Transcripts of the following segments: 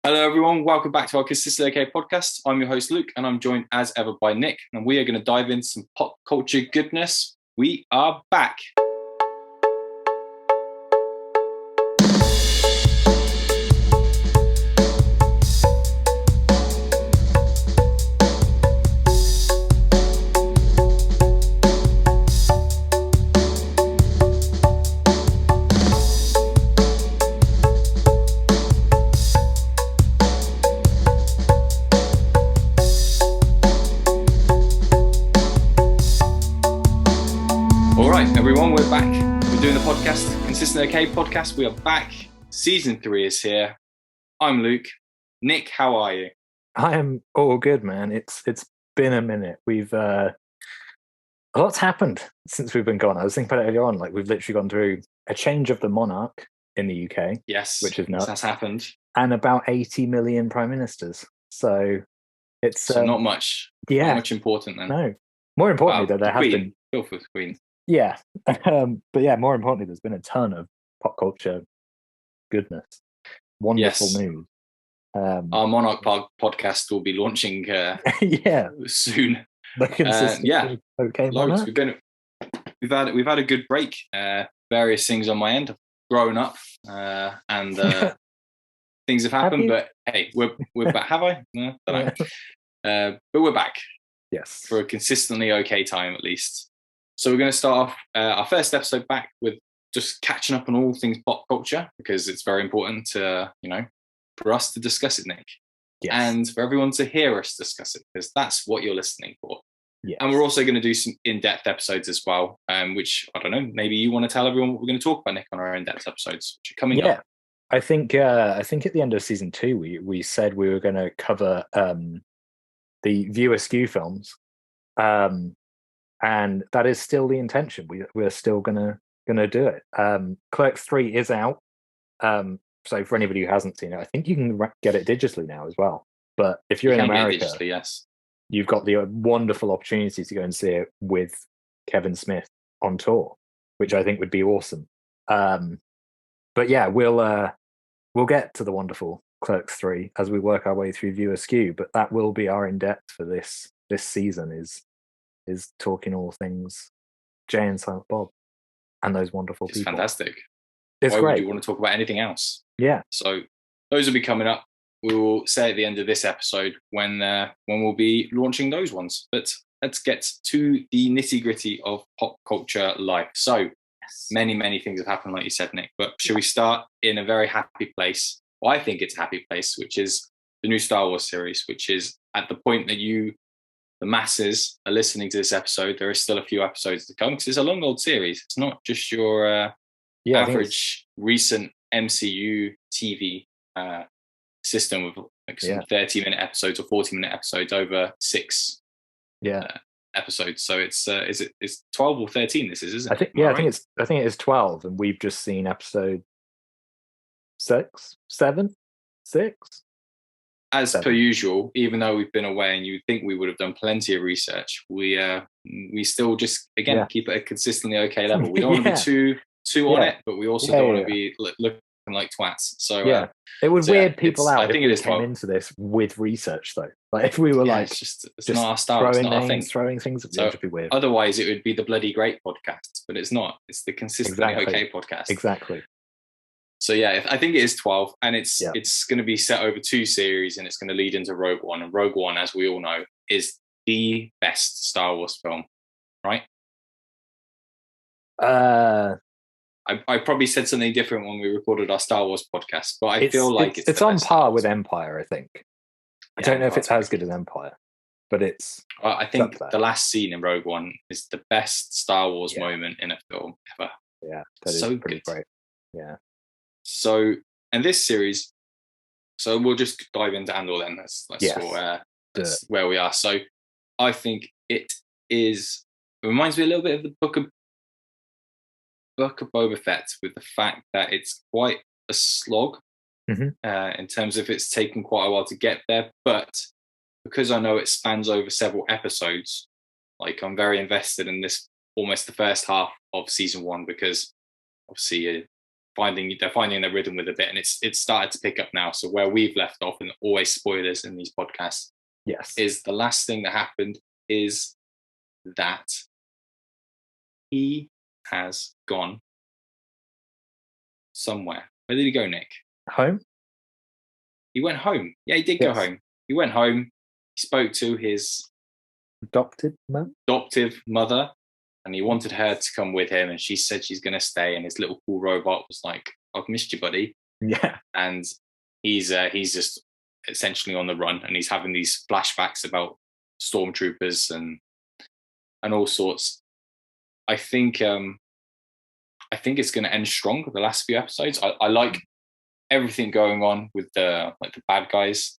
Hello, everyone. Welcome back to our Consistently OK podcast. I'm your host, Luke, and I'm joined as ever by Nick. And we are going to dive into some pop culture goodness. We are back. Everyone, we're back. We're doing the podcast, Consistently OK podcast. We are back. Season 3 is here. I'm Luke. Nick, how are you? I am all good, man. It's been a minute. We've a lot's happened since we've been gone. I was thinking about it earlier on. Like we've literally gone through a change of the monarch in the UK. Yes, which is nuts. That's happened. And about 80 million prime ministers. So it's not much. Yeah, not much important then. No, more importantly, though, there has been. Go for the Queen. Yeah, but yeah, more importantly, there's been a ton of pop culture goodness, wonderful news. Our Monarch podcast will be launching soon. Okay, loads. We've had a good break. Various things on my end. I've grown up and things have happened. But hey, we're back. Have I? No, don't know. But we're back. Yes, for a consistently okay time at least. So we're going to start off our first episode back with just catching up on all things pop culture because it's very important to, for us to discuss it, Nick. Yes. And for everyone to hear us discuss it because that's what you're listening for. Yes. And we're also going to do some in-depth episodes as well, which, I don't know, maybe you want to tell everyone what we're going to talk about, Nick, on our in-depth episodes, which are coming up. I think at the end of season 2, we said we were going to cover the View Askew films. And that is still the intention. We're still gonna do it. Clerks 3 is out. So for anybody who hasn't seen it, I think you can get it digitally now as well. But if you're in America, digitally, yes, you've got the wonderful opportunity to go and see it with Kevin Smith on tour, which I think would be awesome. But yeah, we'll get to the wonderful Clerks 3 as we work our way through View Askew. But that will be our in depth for this season. Is talking all things Jay and Silent Bob and those wonderful people. It's fantastic. It's Why great. Would you want to talk about anything else? Yeah. So those will be coming up. We will say at the end of this episode when we'll be launching those ones. But let's get to the nitty-gritty of pop culture life. So many things have happened, like you said, Nick. But should we start in a very happy place? Well, I think it's a happy place, which is the new Star Wars series, which is at the point that the masses are listening to this episode. There is still a few episodes to come because it's a long old series. It's not just your average recent MCU TV system with like some 30-minute episodes or 40-minute episodes over 6 episodes. So it's 12 or 13. This is, isn't it? I think it is 12, and we've just seen episode 6, 7, 6. As per usual, even though we've been away and you'd think we would have done plenty of research, we still just, keep it a consistently okay level. We don't want to be too on it, but we also don't want to be looking like twats. So it would weird people out. I think if it is we came into this with research, though. Like if we were it's not our style, it's not our thing. Throwing things, it would be weird. Otherwise, it would be the Bloody Great podcast, but it's not. It's the Consistently Okay podcast. Exactly. So I think it is 12, and it's going to be set over 2 series, and it's going to lead into Rogue One. And Rogue One, as we all know, is the best Star Wars film, right? I probably said something different when we recorded our Star Wars podcast, but I feel like it's on par with Empire. I think. I don't know if it's as good as Empire, but it's. I think the last scene in Rogue One is the best Star Wars moment in a film ever. Yeah, that is so pretty great. Yeah. So, and this series, so we'll just dive into Andor then. That's where we are. So, I think it reminds me a little bit of the Book of Boba Fett, with the fact that it's quite a slog in terms of it's taken quite a while to get there. But because I know it spans over several episodes, like I'm very invested in this, almost the first half of season 1, because obviously they're finding their rhythm with a bit, and it's started to pick up now. So where we've left off, and always spoilers in these podcasts, Yes. is the last thing that happened is that he has gone somewhere. Where did he go, Nick? Home? He went home. Yeah, he did go home. He went home. He spoke to his adoptive mother, and he wanted her to come with him, and she said she's going to stay, and his little cool robot was like, I've missed you, buddy. Yeah. And he's just essentially on the run, and he's having these flashbacks about stormtroopers and all sorts. I think it's going to end strong with the last few episodes. I like everything going on with the bad guys.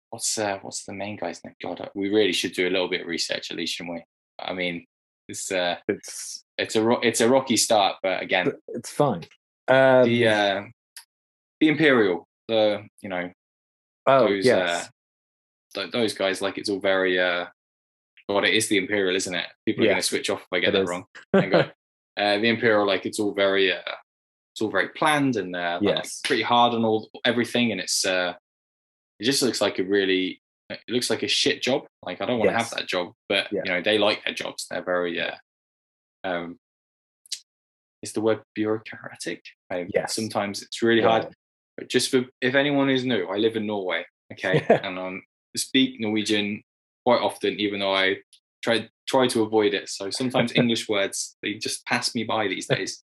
What's the main guy's name? God, we really should do a little bit of research at least, shouldn't we? I mean, it's a rocky start, but again, it's fine. The Imperial, those guys, like, it's all very God, it is the Imperial, isn't it? People are going to switch off if I get that wrong. And go, the Imperial, like, it's all very planned and like, pretty hard on everything, and it just looks like it looks like a shit job. Like, I don't want to have that job, but they like their jobs. They're very is the word bureaucratic? Sometimes it's really hard. But just if anyone is new, I live in Norway, okay, and I speak Norwegian quite often, even though I try to avoid it. So sometimes English words, they just pass me by these days.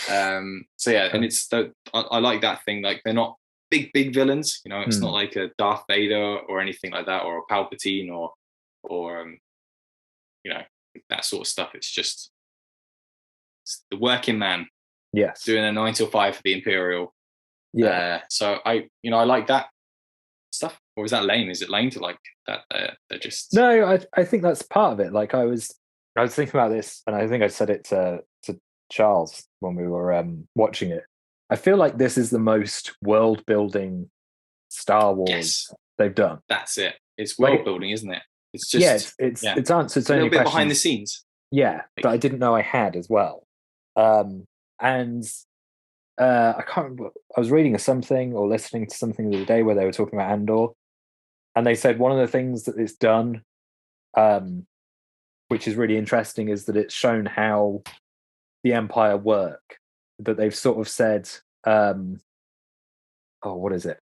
And it's I like that thing. Like, they're not big villains, it's not like a Darth Vader or anything like that, or a Palpatine or that sort of stuff. It's the working man, doing a 9 to 5 for the Imperial. So I like that stuff. Or is that lame? Is it lame to like that? They're just no. I think that's part of it. Like, I was thinking about this, and I think I said it to Charles when we were watching it. I feel like this is the most world building Star Wars they've done. That's it. It's world building, isn't it? It's just it's answered so many questions behind the scenes. That I didn't know I had as well. And I can't remember. I was reading something or listening to something the other day where they were talking about Andor, and they said one of the things that it's done, which is really interesting, is that it's shown how the Empire work. That they've sort of said, what is it?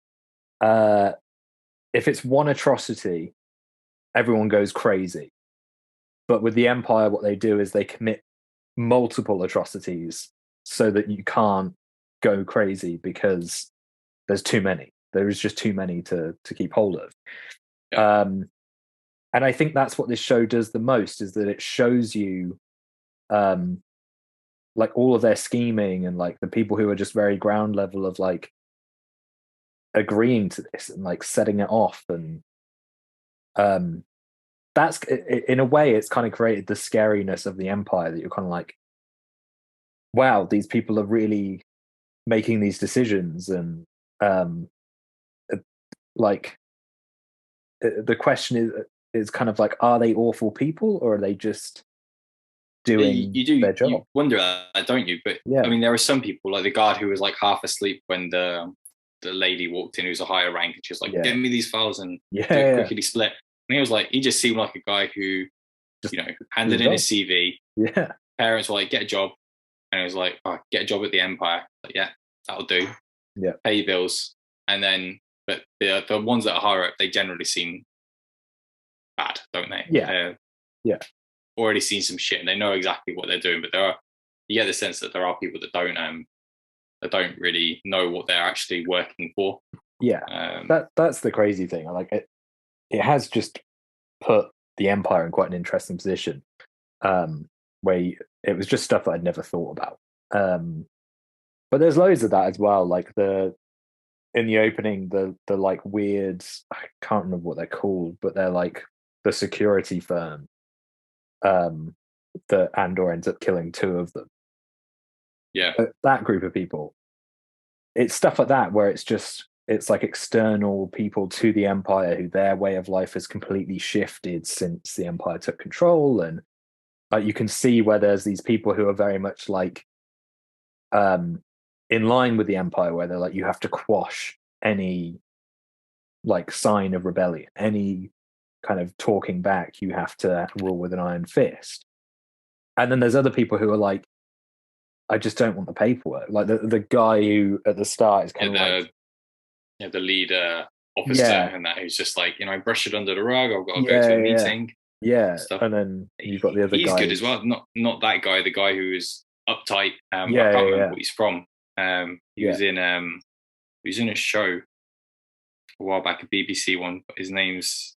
If it's one atrocity, everyone goes crazy. But with the Empire, what they do is they commit multiple atrocities so that you can't go crazy because there's too many. There is just too many to keep hold of. And I think that's what this show does the most, is that it shows you like all of their scheming, and like the people who are just very ground level of like agreeing to this and like setting it off. And that's, in a way, it's kind of created the scariness of the Empire, that you're kind of like, wow, these people are really making these decisions. And like the question is kind of like, are they awful people, or are they just doing their job? You wonder that, don't you? But I mean, there are some people, like the guard who was like half asleep when the lady walked in, who's a higher rank, and she was like, "Give me these files and do it quickly split." And he just seemed like a guy who, just, handed in his CV. Parents were like, "Get a job," and he was like, "Oh, get a job at the Empire." Like, yeah, that'll do. Pay your bills, and then, but the ones that are higher up, they generally seem bad, don't they? Already seen some shit, and they know exactly what they're doing. But you get the sense that there are people that don't really know what they're actually working for. That's the crazy thing. I like it. It has just put the Empire in quite an interesting position, where it was just stuff that I'd never thought about. But there's loads of that as well. Like in the opening, the like weird, I can't remember what they're called, but they're like the security firm. That Andor ends up killing 2 of them. That group of people. It's stuff like that where it's like external people to the Empire who their way of life has completely shifted since the Empire took control, and you can see where there's these people who are very much like in line with the Empire, where they're like, you have to quash any like sign of rebellion, any kind of talking back, you have to rule with an iron fist. And then there's other people who are like, I just don't want the paperwork. Like the guy who at the start is kind of like the leader officer and that, who's just like, brush it under the rug. I've got to go to a meeting. Yeah. Stuff. And then you've got the other guy. He's good as well. Not that guy. The guy who is uptight. I can't remember what he's from. He was in a show a while back, a BBC one. His name's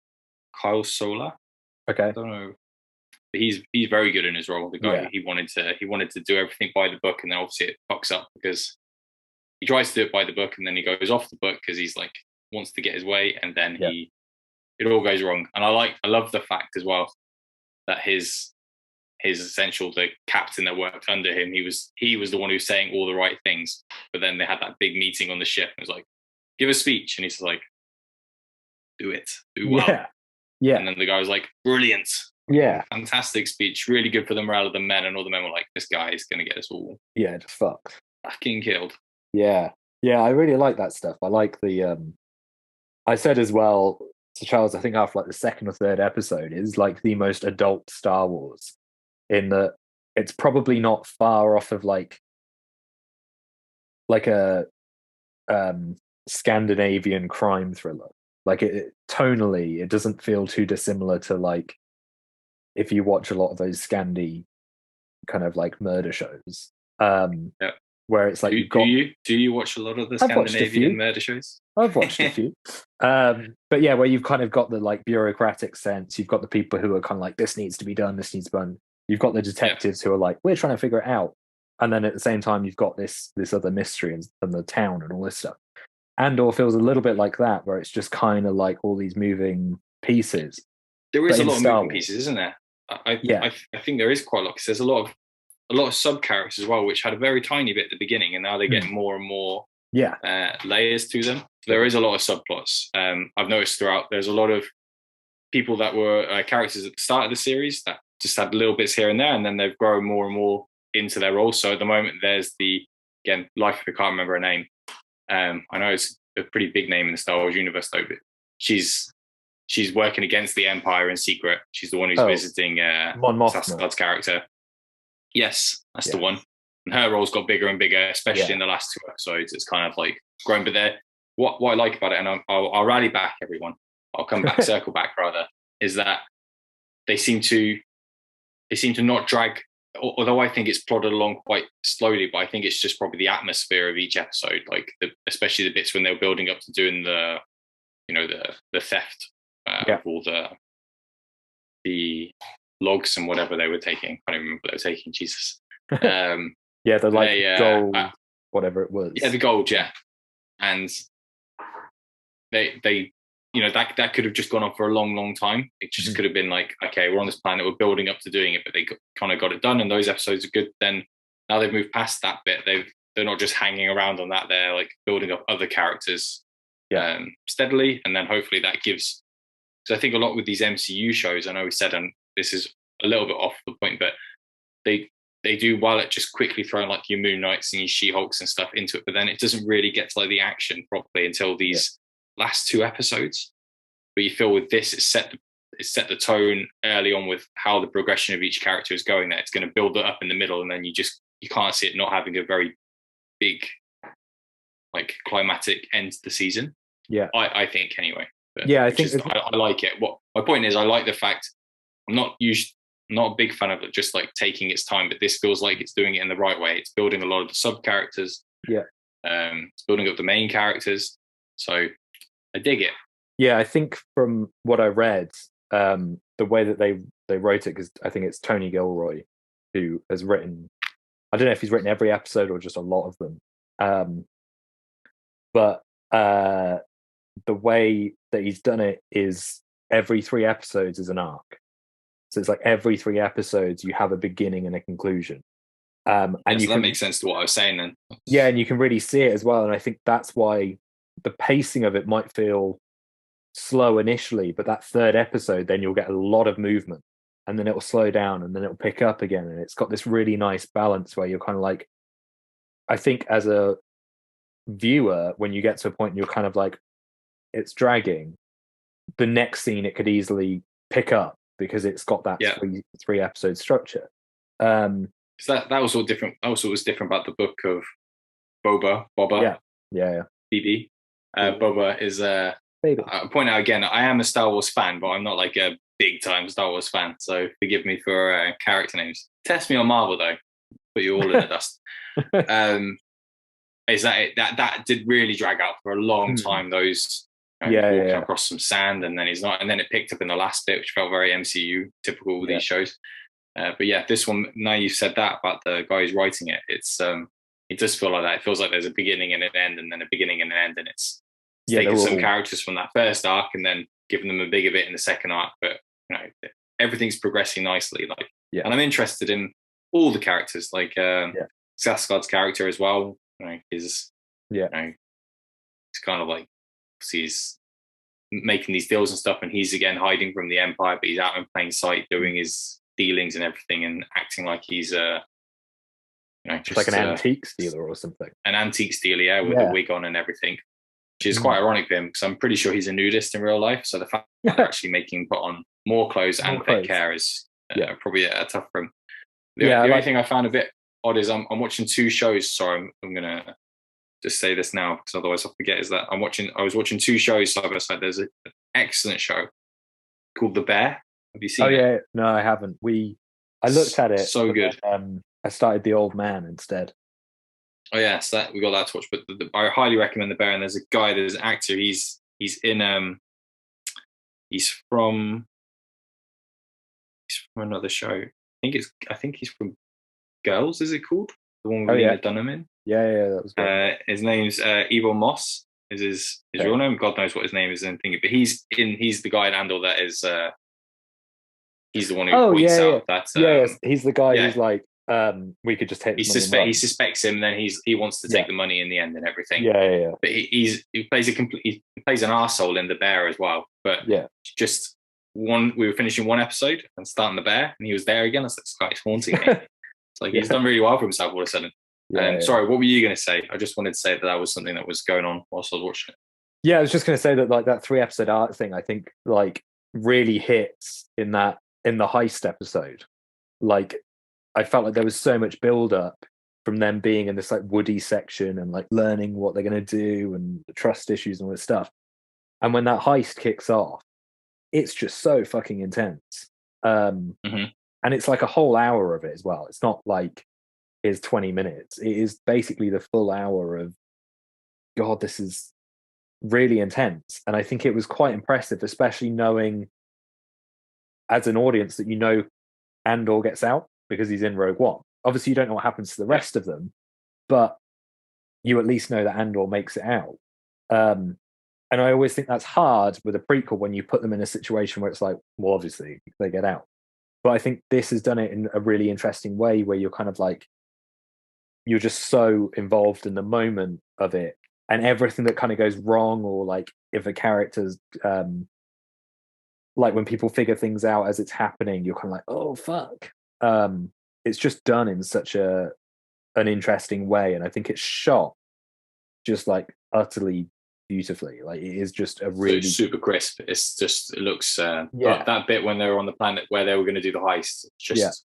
Kyle Solar. Okay. I don't know. But he's very good in his role. The guy he wanted to do everything by the book, and then obviously it fucks up because he tries to do it by the book, and then he goes off the book because he's like wants to get his way, and then it all goes wrong. And I love the fact as well that his essential, the captain that worked under him, he was the one who was saying all the right things, but then they had that big meeting on the ship and it was like, give a speech, and he's like, do well. And then the guy was like, brilliant, fantastic speech, really good for the morale of the men, and all the men were like, this guy is going to get us all just fucked, fucking killed. I really like that stuff. I like the I said as well to Charles, I think after like the second or third episode is like the most adult Star Wars, in that it's probably not far off of like a Scandinavian crime thriller. Like it tonally, it doesn't feel too dissimilar to like if you watch a lot of those Scandi kind of like murder shows. Where it's like do you watch a lot of the Scandinavian murder shows? I've watched a few. But where you've kind of got the like bureaucratic sense, you've got the people who are kind of like, this needs to be done, this needs to be done. You've got the detectives who are like, we're trying to figure it out. And then at the same time, you've got this other mystery and the town and all this stuff. Andor feels a little bit like that, where it's just kind of like all these moving pieces. There is a lot of moving pieces, isn't there? I think there is quite a lot, because there's a lot of sub characters as well, which had a very tiny bit at the beginning, and now they get more and more layers to them. There is a lot of subplots. I've noticed throughout, there's a lot of people that were characters at the start of the series that just had little bits here and there, and then they've grown more and more into their roles. So at the moment, there's I can't remember her name. I know it's a pretty big name in the Star Wars universe, though, but she's working against the Empire in secret. She's the one who's visiting Sassad's character. Yes, that's the one. And her role's got bigger and bigger, especially in the last two episodes. It's kind of like grown. But what I like about it, and I'll rally back everyone, I'll come back, circle back rather, is that they seem to not drag. Although I think it's plodded along quite slowly, but I think it's just probably the atmosphere of each episode, like especially the bits when they were building up to doing the theft of all the logs and whatever they were taking. I don't remember what they were taking. Jesus. The gold, whatever it was. Yeah, the gold. Yeah, and they that could have just gone on for a long, long time. It just could have been like, okay, we're on this planet, we're building up to doing it, but they kind of got it done, and those episodes are good. Then now they've moved past that bit. They're not just hanging around on that. They're like building up other characters steadily, and then hopefully that gives. Because I think a lot with these MCU shows, I know we said, and this is a little bit off the point, but they do well at just quickly throwing like your Moon Knights and your She-Hulks and stuff into it, but then it doesn't really get to like the action properly until these last two episodes. But you feel with this, it's set the tone early on with how the progression of each character is going. That it's going to build it up in the middle, and then you can't see it not having a very big like climatic end to the season. I think anyway. But I think I like it. What my point is, I like the fact I'm not a big fan of it just like taking its time, but this feels like it's doing it in the right way. It's building a lot of the sub characters. It's building up the main characters. So I dig it. I think from what I read, the way that they wrote it, because I think it's Tony Gilroy who has written, I don't know if he's written every episode or just a lot of them, but the way that he's done it is every 3 episodes is an arc. So it's like every 3 episodes you have a beginning and a conclusion. And that makes sense to what I was saying then. And you can really see it as well. And I think that's why the pacing of it might feel slow initially, but that 3rd episode, then you'll get a lot of movement. and then it'll slow down, and then it'll pick up again, and it's got this really nice balance where you're kind of like, I think as a viewer, when you get to a point you're kind of like, it's dragging, the next scene it could easily pick up because it's got that three episode structure. So that was all different. Also, was different about the book of Boba. Yeah. BB. Boba is Baby. I point out again, I am a Star Wars fan, but I'm not like a big time Star Wars fan. So forgive me for character names. Test me on Marvel though. Put you all in the dust. Is that did really drag out for a long time. Those walking across some sand, and then he's not, and then it picked up in the last bit, which felt very MCU typical with these shows. But yeah, this one, now you've said that about the guy who's writing it, it's it does feel like that. It feels like there's a beginning and an end, and then a beginning and an end, and it's taking some characters from that first arc and then giving them a bigger bit in the second arc. But everything's progressing nicely. And I'm interested in all the characters, like Skarsgård's character as well. He's kind of like, he's making these deals and stuff, and he's again hiding from the Empire, but he's out in plain sight doing his dealings and everything, and acting like he's just like an antiques dealer or something. An antiques dealer, with a wig on and everything, which is quite ironic for him because I'm pretty sure he's a nudist in real life. So the fact that they're actually making him put on more clothes and thick hair is probably tough for him. The only thing I found a bit odd is I'm watching two shows. Sorry, I'm gonna just say this now because otherwise I'll forget. Is that I was watching two shows side by side. There's an excellent show called The Bear. Have you seen it? Yeah, no, I haven't. I looked at it. So good. I started The Old Man instead. Oh yeah, so we got that to watch. But I highly recommend The Bear. And there's an actor. He's from another show. I think he's from Girls. Is it called? The one with Lena Dunham in. Yeah, that was good. His name's Evo Moss. Is his real name? God knows what his name is. And thinking, but he's the guy in Andor that is. He's the one who points out that. He's the guy who's like, we could just take. He suspects him, and then he wants to take the money in the end and everything. Yeah. But he plays he plays an arsehole in The Bear as well. But just we were finishing one episode and starting The Bear, and he was there again. I was like, this guy's haunting me. It's like he's done really well for himself all of a sudden. Sorry, what were you going to say? I just wanted to say that was something that was going on whilst I was watching it. Yeah, I was just going to say that like that 3 episode arc thing, I think like really hits in the heist episode. Like I felt like there was so much build up from them being in this like woody section and like learning what they're going to do and the trust issues and all this stuff. And when that heist kicks off, it's just so fucking intense. And it's like a whole hour of it as well. It's not like it's 20 minutes. It is basically the full hour of, God, this is really intense. And I think it was quite impressive, especially knowing as an audience that Andor gets out because he's in Rogue One. Obviously, you don't know what happens to the rest of them, but you at least know that Andor makes it out. And I always think that's hard with a prequel when you put them in a situation where it's like, well, obviously they get out. But I think this has done it in a really interesting way where you're kind of like, you're just so involved in the moment of it, and everything that kind of goes wrong, or like if a character's like when people figure things out as it's happening, you're kind of like, oh fuck. It's just done in such an interesting way, and I think it's shot just like utterly beautifully. Like it is just a really super crisp. It's just, it looks that bit when they were on the planet where they were going to do the heist, just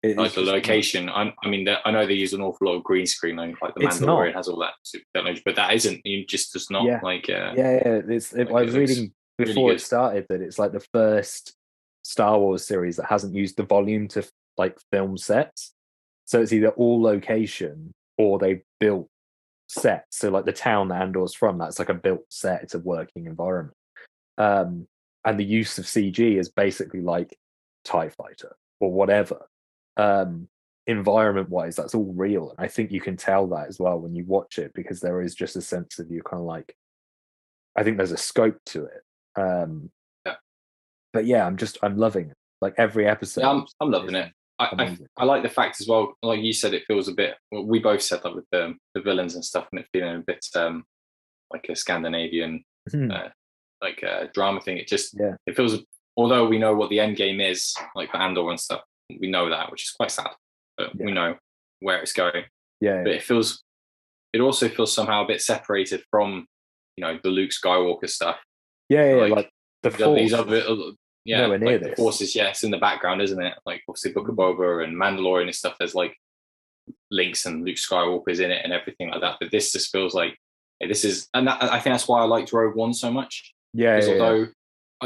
like the location. I mean, I know they use an awful lot of green screen, like the Mandalorian has all that technology, but that isn't. You just does not like. I was reading before it started that it's like the first Star Wars series that hasn't used the volume to like film sets. So it's either all location or they built sets. So like the town that Andor's from, that's like a built set. It's a working environment. And the use of CG is basically like TIE fighter or whatever. Environment wise, that's all real. And I think you can tell that as well when you watch it, because there is just a sense of you kind of like, I think there's a scope to it. But yeah, I'm loving it. Like every episode. Yeah, I'm loving it. I like the fact as well, like you said, it feels a bit, well, we both said that with the villains and stuff, and it feeling a bit like a Scandinavian like drama thing. It just it feels although we know what the end game is, like for Andor and stuff, we know that, which is quite sad, but we know where it's going. Yeah. But it also feels somehow a bit separated from, the Luke Skywalker stuff. Yeah. Like the Force. These other, nowhere near like this. the Force is, it's in the background, isn't it? Like obviously Book of Boba and Mandalorian and stuff. There's like links and Luke Skywalker's in it and everything like that. But this just feels like this is, and I think that's why I liked Rogue One so much. Yeah. Because although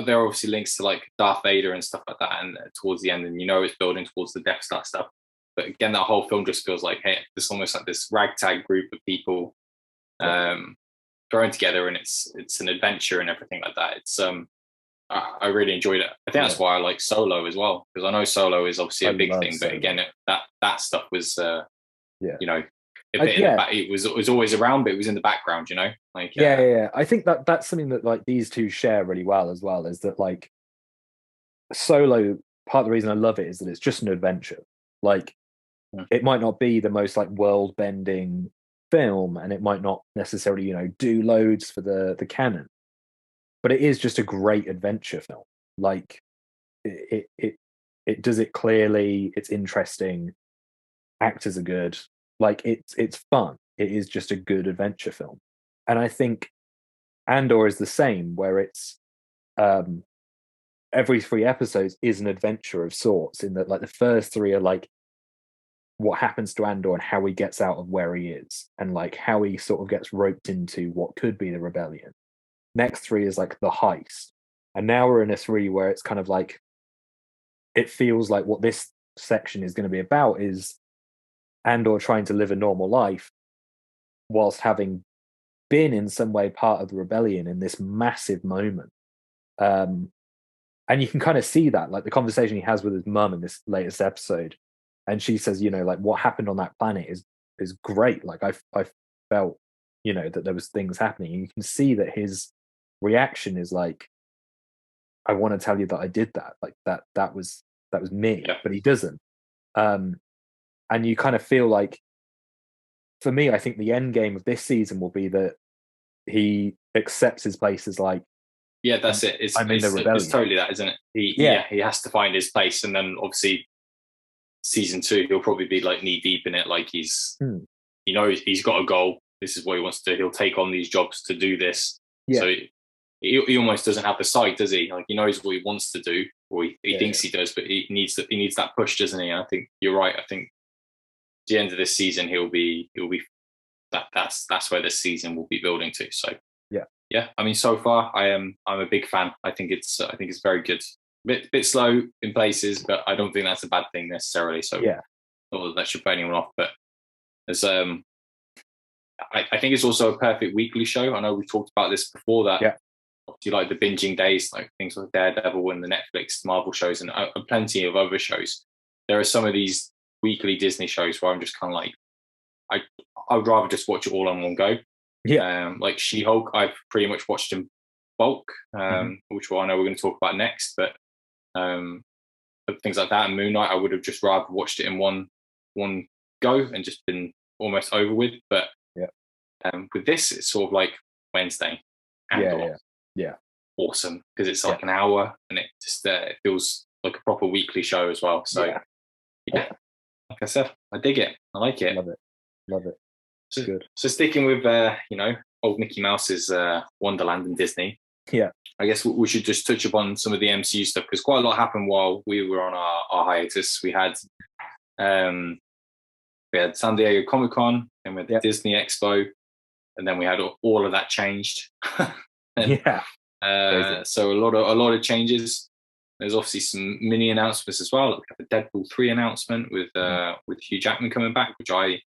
there are obviously links to like Darth Vader and stuff like that, and towards the end, and it's building towards the Death Star stuff. But again, that whole film just feels like, hey, it's almost like this ragtag group of people thrown together, and it's an adventure and everything like that. It's I really enjoyed it. I think that's why I like Solo as well, because I know Solo is obviously a big thing, but again, that stuff was it was always around, but it was in the background, like I think that's something that like these two share really well as well, is that like Solo, part of the reason I love it is that it's just an adventure. Like it might not be the most like world bending film, and it might not necessarily do loads for the canon, but it is just a great adventure film. Like it does it clearly, it's interesting, actors are good, like it's fun. It is just a good adventure film. And I think Andor is the same, where it's every 3 episodes is an adventure of sorts, in that like the first 3 are like what happens to Andor and how he gets out of where he is, and like how he sort of gets roped into what could be the rebellion. Next 3 is like the heist, and now we're in a 3 where it's kind of like, it feels like what this section is going to be about is Andor trying to live a normal life whilst having been in some way part of the rebellion in this massive moment. And you can kind of see that, like the conversation he has with his mum in this latest episode, and she says, like what happened on that planet is great. Like I felt, that there was things happening, and you can see that his reaction is like, I want to tell you that I did that, like that was me. But he doesn't. And you kind of feel like, for me, I think the end game of this season will be that he accepts his place as like, that's it. It's totally that, isn't it? He has to find his place, and then obviously season 2 he'll probably be like knee deep in it, like he's he's got a goal, this is what he wants to do, he'll take on these jobs to do this. So he almost doesn't have the sight, does he? Like he knows what he wants to do, or he thinks he does, but he needs that push, doesn't he? And I think you're right. I think at the end of this season he'll be that's where this season will be building to. So I mean, so far I'm a big fan. I think it's very good. Bit slow in places, but I don't think that's a bad thing necessarily. So not that should put anyone off. But as I think it's also a perfect weekly show. I know we've talked about this before, that obviously like the binging days, like things like Daredevil and the Netflix Marvel shows, and plenty of other shows. There are some of these weekly Disney shows where I'm just kind of like, I would rather just watch it all in one go. Like She-Hulk, I've pretty much watched in bulk, which I know we're going to talk about next. But things like that and Moon Knight, I would have just rather watched it in one go and just been almost over with. But with this, it's sort of like Wednesday. Andor. Awesome, because it's like an hour, and it just it feels like a proper weekly show as well. So like I said, I dig it. I like it. Love it. So, good. So sticking with old Mickey Mouse's Wonderland and Disney. I guess we should just touch upon some of the MCU stuff, because quite a lot happened while we were on our hiatus. We had San Diego Comic-Con, and we had the Disney Expo, and then we had all of that changed. So a lot of changes. There's obviously some mini announcements as well. Like we have the Deadpool 3 announcement with Hugh Jackman coming back, which I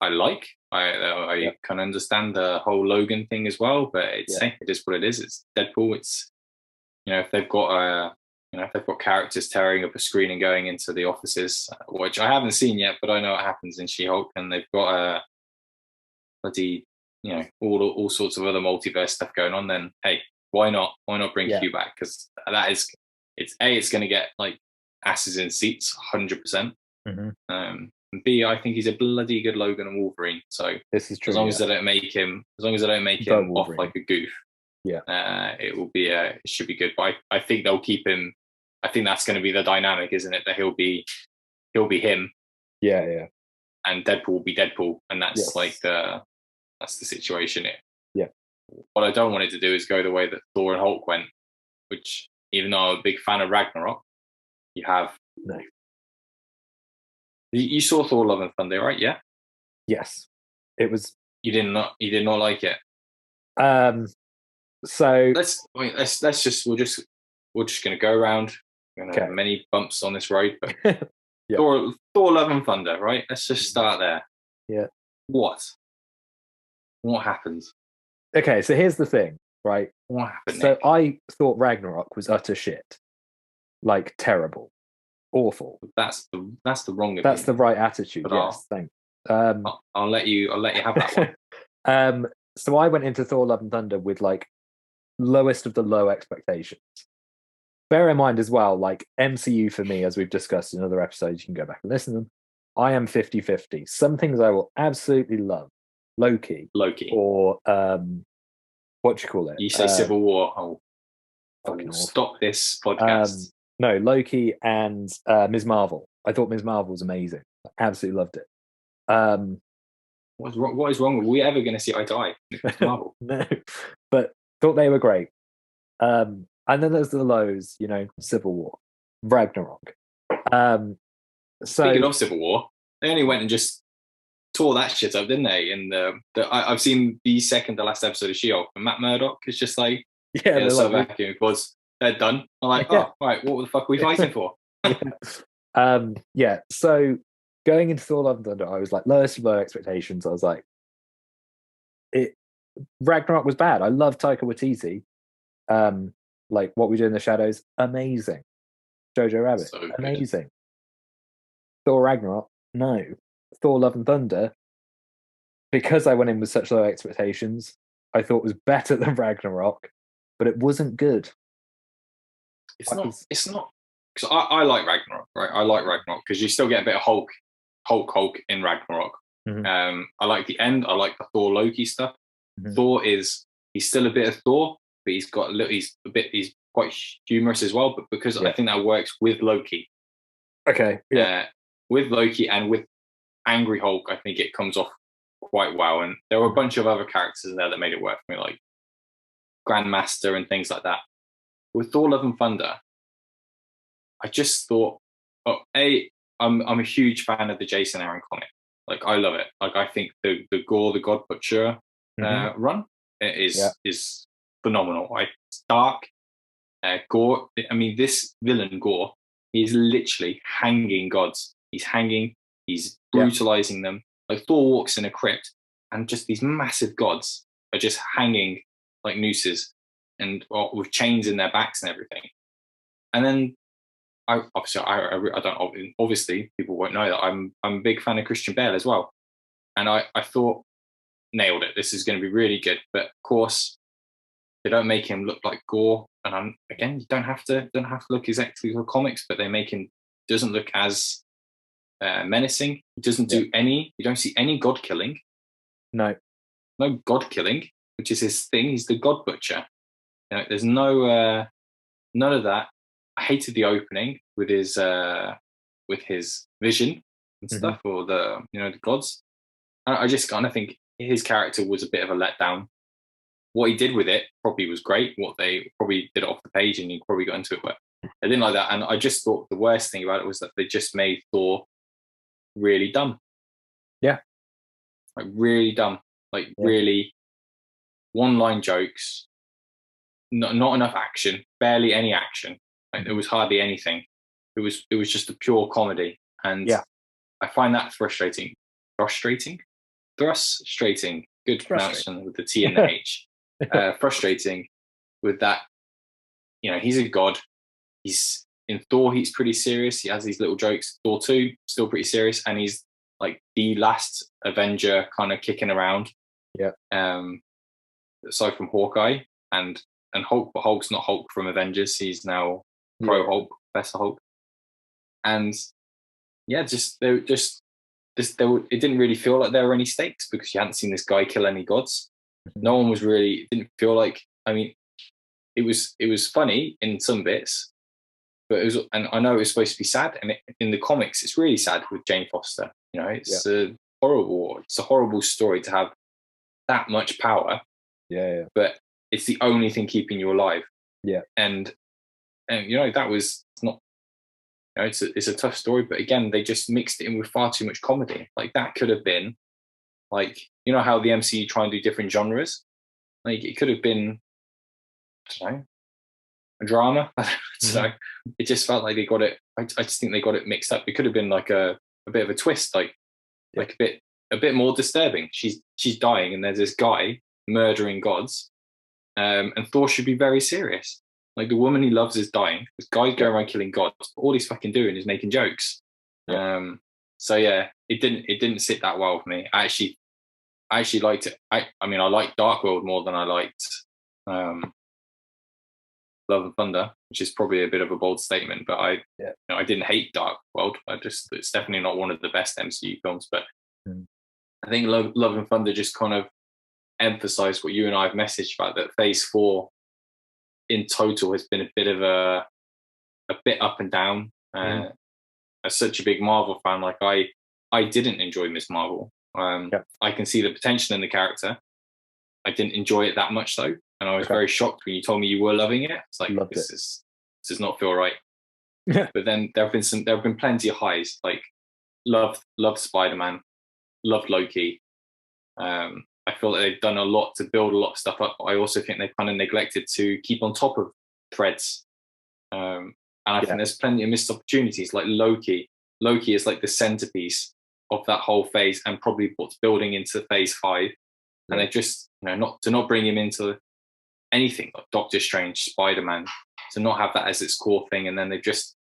like. I can understand the whole Logan thing as well, but it is what it is. It's Deadpool. It's if they've got characters tearing up a screen and going into the offices, which I haven't seen yet, but I know it happens in She-Hulk, and they've got bloody all sorts of other multiverse stuff going on. Then hey, why not bring Hugh back? Because it's going to get like asses in seats 100%. And B, I think he's a bloody good Logan and Wolverine. So this is true. As long as they don't make him off like a goof, Yeah. It will be it should be good. But I think they'll keep him. I think that's going to be the dynamic, isn't it? That he'll be him. Yeah. And Deadpool will be Deadpool, and that's Yes. that's the situation. Yeah. What I don't want it to do is go the way that Thor and Hulk went, which, even though I'm a big fan of Ragnarok, you have No. You saw Thor: Love and Thunder, right? Yeah. Yes. It was. You did not like it. So let's just we're just going to go around. We're going to have many bumps on this road, but yeah. Thor: Love and Thunder, right? Let's just start there. Yeah. What happened? Okay, so here's the thing, right? What happened? So Nick? I thought Ragnarok was utter shit, like terrible, awful. That's the wrong. That's the right attitude. But yes, thanks. I'll let you have that one. So I went into Thor: Love and Thunder with like lowest of the low expectations. Bear in mind as well, like MCU for me, as we've discussed in other episodes, you can go back and listen to them. I am 50-50. Some things I will absolutely love. Loki. Or what do you call it? You say Civil War. I will stop this podcast. No, Loki and Ms. Marvel. I thought Ms. Marvel was amazing. I absolutely loved it. What is wrong? Are we ever going to see eye to eye with Marvel? No, but thought they were great. And then there's the lows, Civil War, Ragnarok. Speaking of Civil War, they only went and just tore that shit up, didn't they? In I've seen the second to last episode of She-Hulk, and Matt Murdock is just like, they're done. I'm like, oh, right, what the fuck are we fighting for? So going into Thor: Love and Thunder, I was like, lowest of low expectations. I was like, Ragnarok was bad. I love Taika Waititi. Like What We Do in the Shadows, amazing. Jojo Rabbit, so amazing. Thor Ragnarok, no. Thor: Love and Thunder, because I went in with such low expectations, I thought it was better than Ragnarok, but it wasn't good. It's not. Because I like Ragnarok, right? I like Ragnarok because you still get a bit of Hulk in Ragnarok. Mm-hmm. I like the end. I like the Thor Loki stuff. Mm-hmm. Thor he's still a bit of Thor, but he's quite humorous as well. But because I think that works with Loki. Okay. Yeah. With Loki and with Angry Hulk, I think it comes off quite well. And there were a bunch of other characters in there that made it work for me, like Grandmaster and things like that. With Thor: Love and Thunder, I just thought, I'm a huge fan of the Jason Aaron comic. Like, I love it. Like, I think the Gore the God Butcher run is phenomenal. It's dark. Gore. I mean, this villain Gore, he's literally hanging gods. He's hanging. He's brutalizing them. Like, Thor walks in a crypt, and just these massive gods are just hanging like nooses and with chains in their backs and everything. And then obviously people won't know that I'm a big fan of Christian Bale as well. And I thought, nailed it. This is going to be really good. But of course, they don't make him look like Gore. And you don't have to look exactly like comics, but they make him doesn't look as menacing. He doesn't do you don't see any god killing. No god killing, which is his thing. He's the God Butcher. There's no none of that. I hated the opening with his vision and stuff, or the gods. I just kind of think his character was a bit of a letdown. What he did with it probably was great. What they probably did it off the page, and he probably got into it, but I didn't like that. And I just thought the worst thing about it was that they just made Thor really dumb. Yeah, like really dumb. Like really one-line jokes. Not enough action. Barely any action. Like, there was hardly anything. It was just a pure comedy, and I find that frustrating. Good pronouncement with the T and the H. Frustrating with that. He's a god. He's in Thor. He's pretty serious. He has these little jokes. Thor 2 still pretty serious, and he's like the last Avenger, kind of kicking around. Yeah. Aside from Hawkeye and Hulk, but Hulk's not Hulk from Avengers. He's now Pro Hulk, Professor Hulk. And it didn't really feel like there were any stakes because you hadn't seen this guy kill any gods. No one was really. It didn't feel like I mean, it was funny in some bits, but it was, and I know it was supposed to be sad, and in the comics, it's really sad with Jane Foster. You know, it's a horrible story to have that much power. Yeah. But it's the only thing keeping you alive. Yeah. And you know, that was not, you know, it's a tough story, but again, they just mixed it in with far too much comedy. Like that could have been like, you know how the MCU try and do different genres? Like it could have been, I don't know, a drama. So it just felt like they got it. I just think they got it mixed up. It could have been like a bit of a twist, like a bit more disturbing. She's dying, and there's this guy murdering gods, and Thor should be very serious. Like the woman he loves is dying. This guy's going around killing gods. But all he's fucking doing is making jokes. So yeah, it didn't sit that well with me. I actually liked it. I mean, I liked Dark World more than I liked Love and Thunder, which is probably a bit of a bold statement, but you know, I didn't hate Dark World. It's definitely not one of the best MCU films, but I think Love and Thunder just kind of emphasized what you and I have messaged about, that Phase 4 in total has been a bit of a bit up and down. As such a big Marvel fan, like I didn't enjoy Miss Marvel. I can see the potential in the character. I didn't enjoy it that much though, and I was very shocked when you told me you were loving it. It's like this does not feel right. But then there have been plenty of highs. Like loved Spider-Man, loved Loki. I feel like they've done a lot to build a lot of stuff up, but I also think they've kind of neglected to keep on top of threads. And I think there's plenty of missed opportunities. Like Loki is like the centerpiece of that whole phase, and probably what's building into Phase 5. And they just, you know, not bring him into anything like Doctor Strange, Spider-Man, to not have that as its core thing. And then they've just,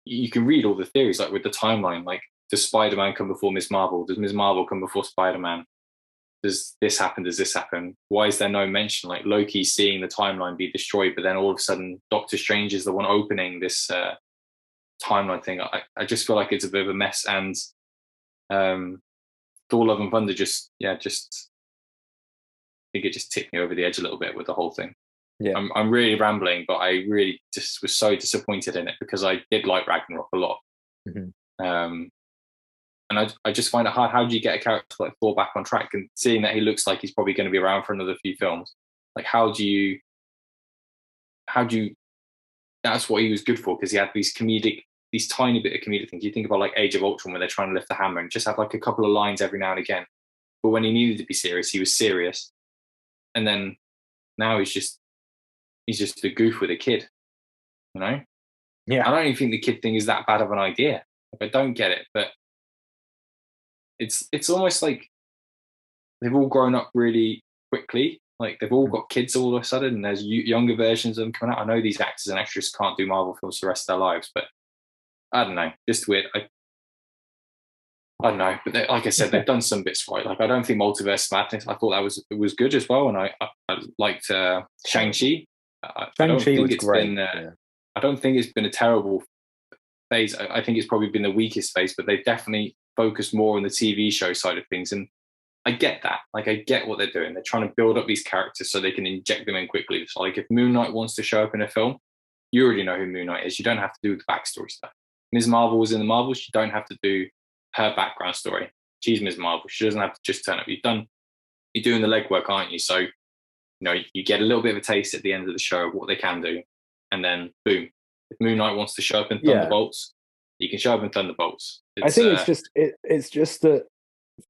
you can read all the theories, like with the timeline, like does Spider-Man come before Ms. Marvel? Does Ms. Marvel come before Spider-Man? Does this happen? Does this happen? Why is there no mention? Like Loki seeing the timeline be destroyed, but then all of a sudden Doctor Strange is the one opening this timeline thing. I just feel like it's a bit of a mess. And Thor: Love and Thunder just I think it just tipped me over the edge a little bit with the whole thing. I'm really rambling, but I really just was so disappointed in it because I did like Ragnarok a lot. And I just find it hard. How do you get a character like Thor back on track? And seeing that he looks like he's probably going to be around for another few films, like how do you? That's what he was good for, because he had these tiny bit of comedic things. You think about like Age of Ultron, where they're trying to lift the hammer and just have like a couple of lines every now and again. But when he needed to be serious, he was serious. And then now he's just a goof with a kid, you know? Yeah. I don't even think the kid thing is that bad of an idea. Like, I don't get it, but it's almost like they've all grown up really quickly. Like they've all got kids all of a sudden, and there's younger versions of them coming out. I know these actors and actresses can't do Marvel films for the rest of their lives, but I don't know, just weird. I don't know, but like I said, they've done some bits right. Like I don't think Multiverse Madness, I thought it was good as well, and I liked Shang-Chi. Shang-Chi was great. I don't think it's been a terrible phase. I think it's probably been the weakest phase, but they've definitely focused more on the TV show side of things, and I get that. Like I get what they're doing. They're trying to build up these characters so they can inject them in quickly. So like if Moon Knight wants to show up in a film, you already know who Moon Knight is. You don't have to do the backstory stuff. Ms. Marvel was in the Marvels. You don't have to do her background story. She's Ms. Marvel. She doesn't have to just turn up. You're doing the legwork, aren't you? So, you know, you get a little bit of a taste at the end of the show of what they can do. And then boom. If Moon Knight wants to show up in Thunderbolts, you can show up in Thunderbolts. I think it's just that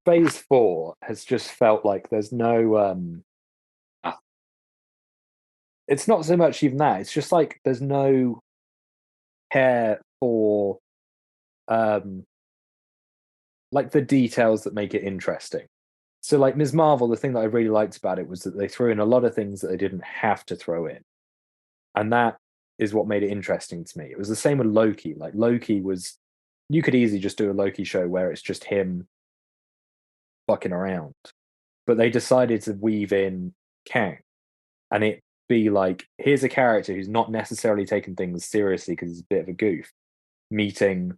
Phase 4 has just felt like there's no it's not so much even that, it's just like there's no care for like the details that make it interesting. So like Ms. Marvel, the thing that I really liked about it was that they threw in a lot of things that they didn't have to throw in. And that is what made it interesting to me. It was the same with Loki. Like Loki was, you could easily just do a Loki show where it's just him fucking around. But they decided to weave in Kang and it be like, here's a character who's not necessarily taking things seriously because he's a bit of a goof, meeting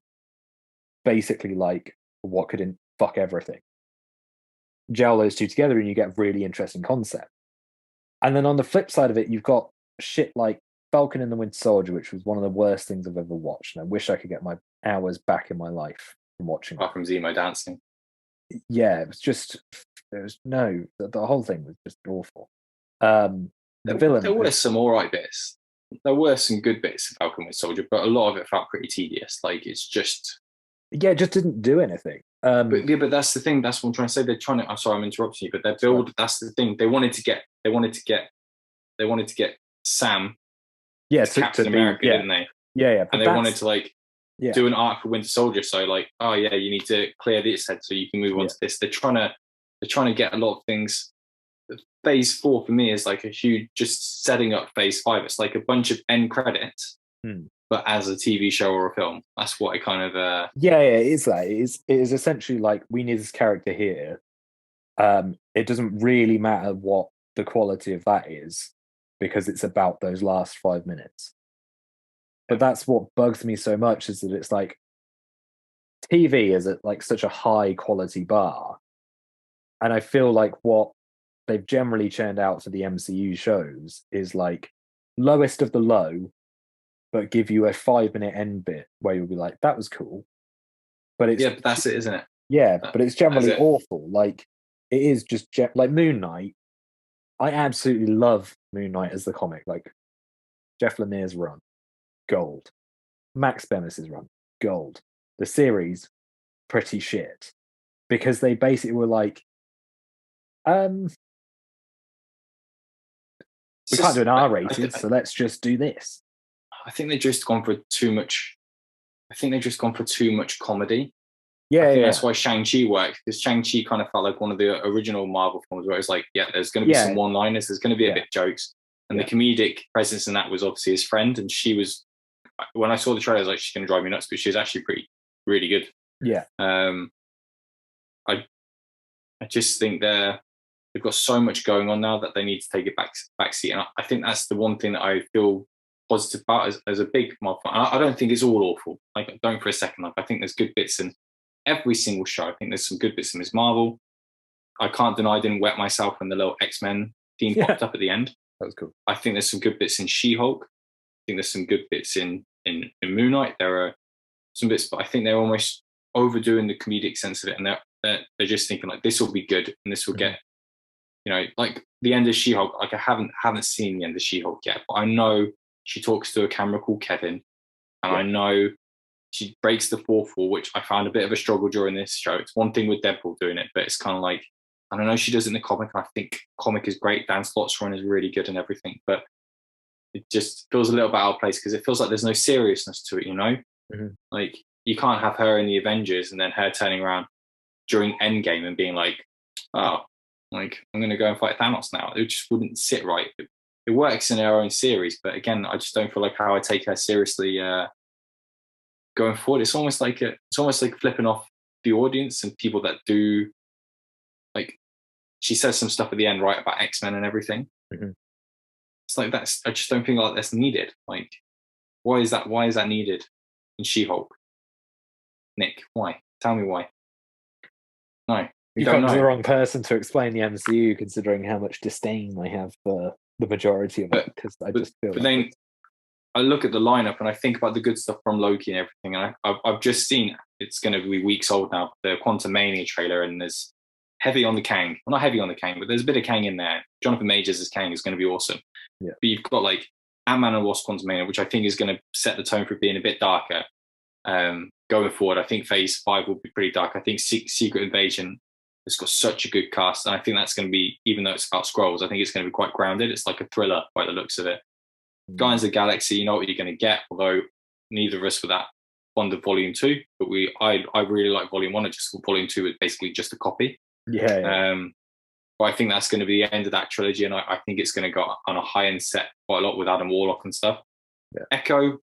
basically like what could fuck everything. Gel those two together and you get a really interesting concept. And then on the flip side of it, you've got shit like Falcon and the Winter Soldier, which was one of the worst things I've ever watched. And I wish I could get my hours back in my life from watching Apart from Zemo dancing. Yeah, it was just the whole thing was just awful. The villain. There were some all right bits. There were some good bits of Falcon with Soldier, but a lot of it felt pretty tedious. Like it's just it just didn't do anything. But that's the thing. That's what I'm trying to say. They're trying to. I'm sorry, I'm interrupting you, but their build. Right. That's the thing. They wanted to get Sam. Yeah, to Captain America, didn't they? Yeah. And they wanted to do an arc for Winter Soldier. So oh yeah, you need to clear this head so you can move on to this. They're trying to get a lot of things. Phase 4 for me is like a huge, just setting up Phase 5. It's like a bunch of end credits, but as a TV show or a film. That's what I kind of. It is that. It is essentially like we need this character here. It doesn't really matter what the quality of that is because it's about those last 5 minutes. But that's what bugs me so much is that it's like TV is at like such a high quality bar. And I feel like what they've generally churned out for the MCU shows is like lowest of the low, but give you a 5-minute end bit where you'll be like, that was cool. But but that's it, isn't it? Yeah, but it's generally awful. Like it is just like Moon Knight. I absolutely love Moon Knight as the comic. Like Jeff Lemire's run, gold. Max Bemis's run, gold. The series, pretty shit. Because they basically were like, we can't do an R-rated, so let's just do this. I think they've just gone for too much. I think they've just gone for too much comedy. Yeah, that's why Shang-Chi worked, because Shang-Chi kind of felt like one of the original Marvel films where it's like, there's going to be some one-liners, there's going to be a bit of jokes, and the comedic presence in that was obviously his friend, and she was, when I saw the trailer, I was like, she's going to drive me nuts, but she was actually really good. Yeah. I just think they've got so much going on now that they need to take it back seat, and I think that's the one thing that I feel positive about as a big Marvel fan. I don't think it's all awful. Like, don't for a second. Like, I think there's good bits in every single show. I think there's some good bits in Ms. Marvel. I can't deny I didn't wet myself when the little X-Men theme popped up at the end. That was cool. I think there's some good bits in She-Hulk. I think there's some good bits in Moon Knight. There are some bits, but I think they're almost overdoing the comedic sense of it, and they're just thinking like, this will be good and this will get, like the end of She-Hulk. Like I haven't seen the end of She-Hulk yet, but I know she talks to a camera called Kevin, and I know she breaks the fourth wall, which I found a bit of a struggle during this show. It's one thing with Deadpool doing it, but it's kind of like, I don't know, she does it in the comic, and I think comic is great. Dan Slott's run is really good and everything, but it just feels a little bit out of place because it feels like there's no seriousness to it, Like, you can't have her in the Avengers and then her turning around during Endgame and being like, oh, like, I'm going to go and fight Thanos now. It just wouldn't sit right. It works in her own series, but again, I just don't feel like how I take her seriously going forward. It's almost like flipping off the audience and people that do, like, she says some stuff at the end, right, about X-Men and everything. It's like, I just don't think like that's needed. Like, why is that needed in She-Hulk? Nick, why? Tell me why. No. You come to the wrong person to explain the MCU, considering how much disdain I have for the majority of it. Because I just feel. But then I look at the lineup and I think about the good stuff from Loki and everything, and I've just seen, it's going to be weeks old now, the Quantumania trailer, and there's heavy on the Kang. Well, not heavy on the Kang, but there's a bit of Kang in there. Jonathan Majors as Kang is going to be awesome. Yeah. But you've got like Ant-Man and Wasp Quantumania, which I think is going to set the tone for being a bit darker. Going forward, I think Phase 5 will be pretty dark. I think Secret Invasion has got such a good cast, and I think that's going to be, even though it's about Skrulls, I think it's going to be quite grounded. It's like a thriller by the looks of it. Guardians of the Galaxy, you know what you're going to get, although neither of us were that fond of Volume 2, but I really like Volume 1. I just thought Volume 2 was basically just a copy. Yeah. But I think that's going to be the end of that trilogy, and I think it's going to go on a high-end set quite a lot with Adam Warlock and stuff. Yeah. Echo,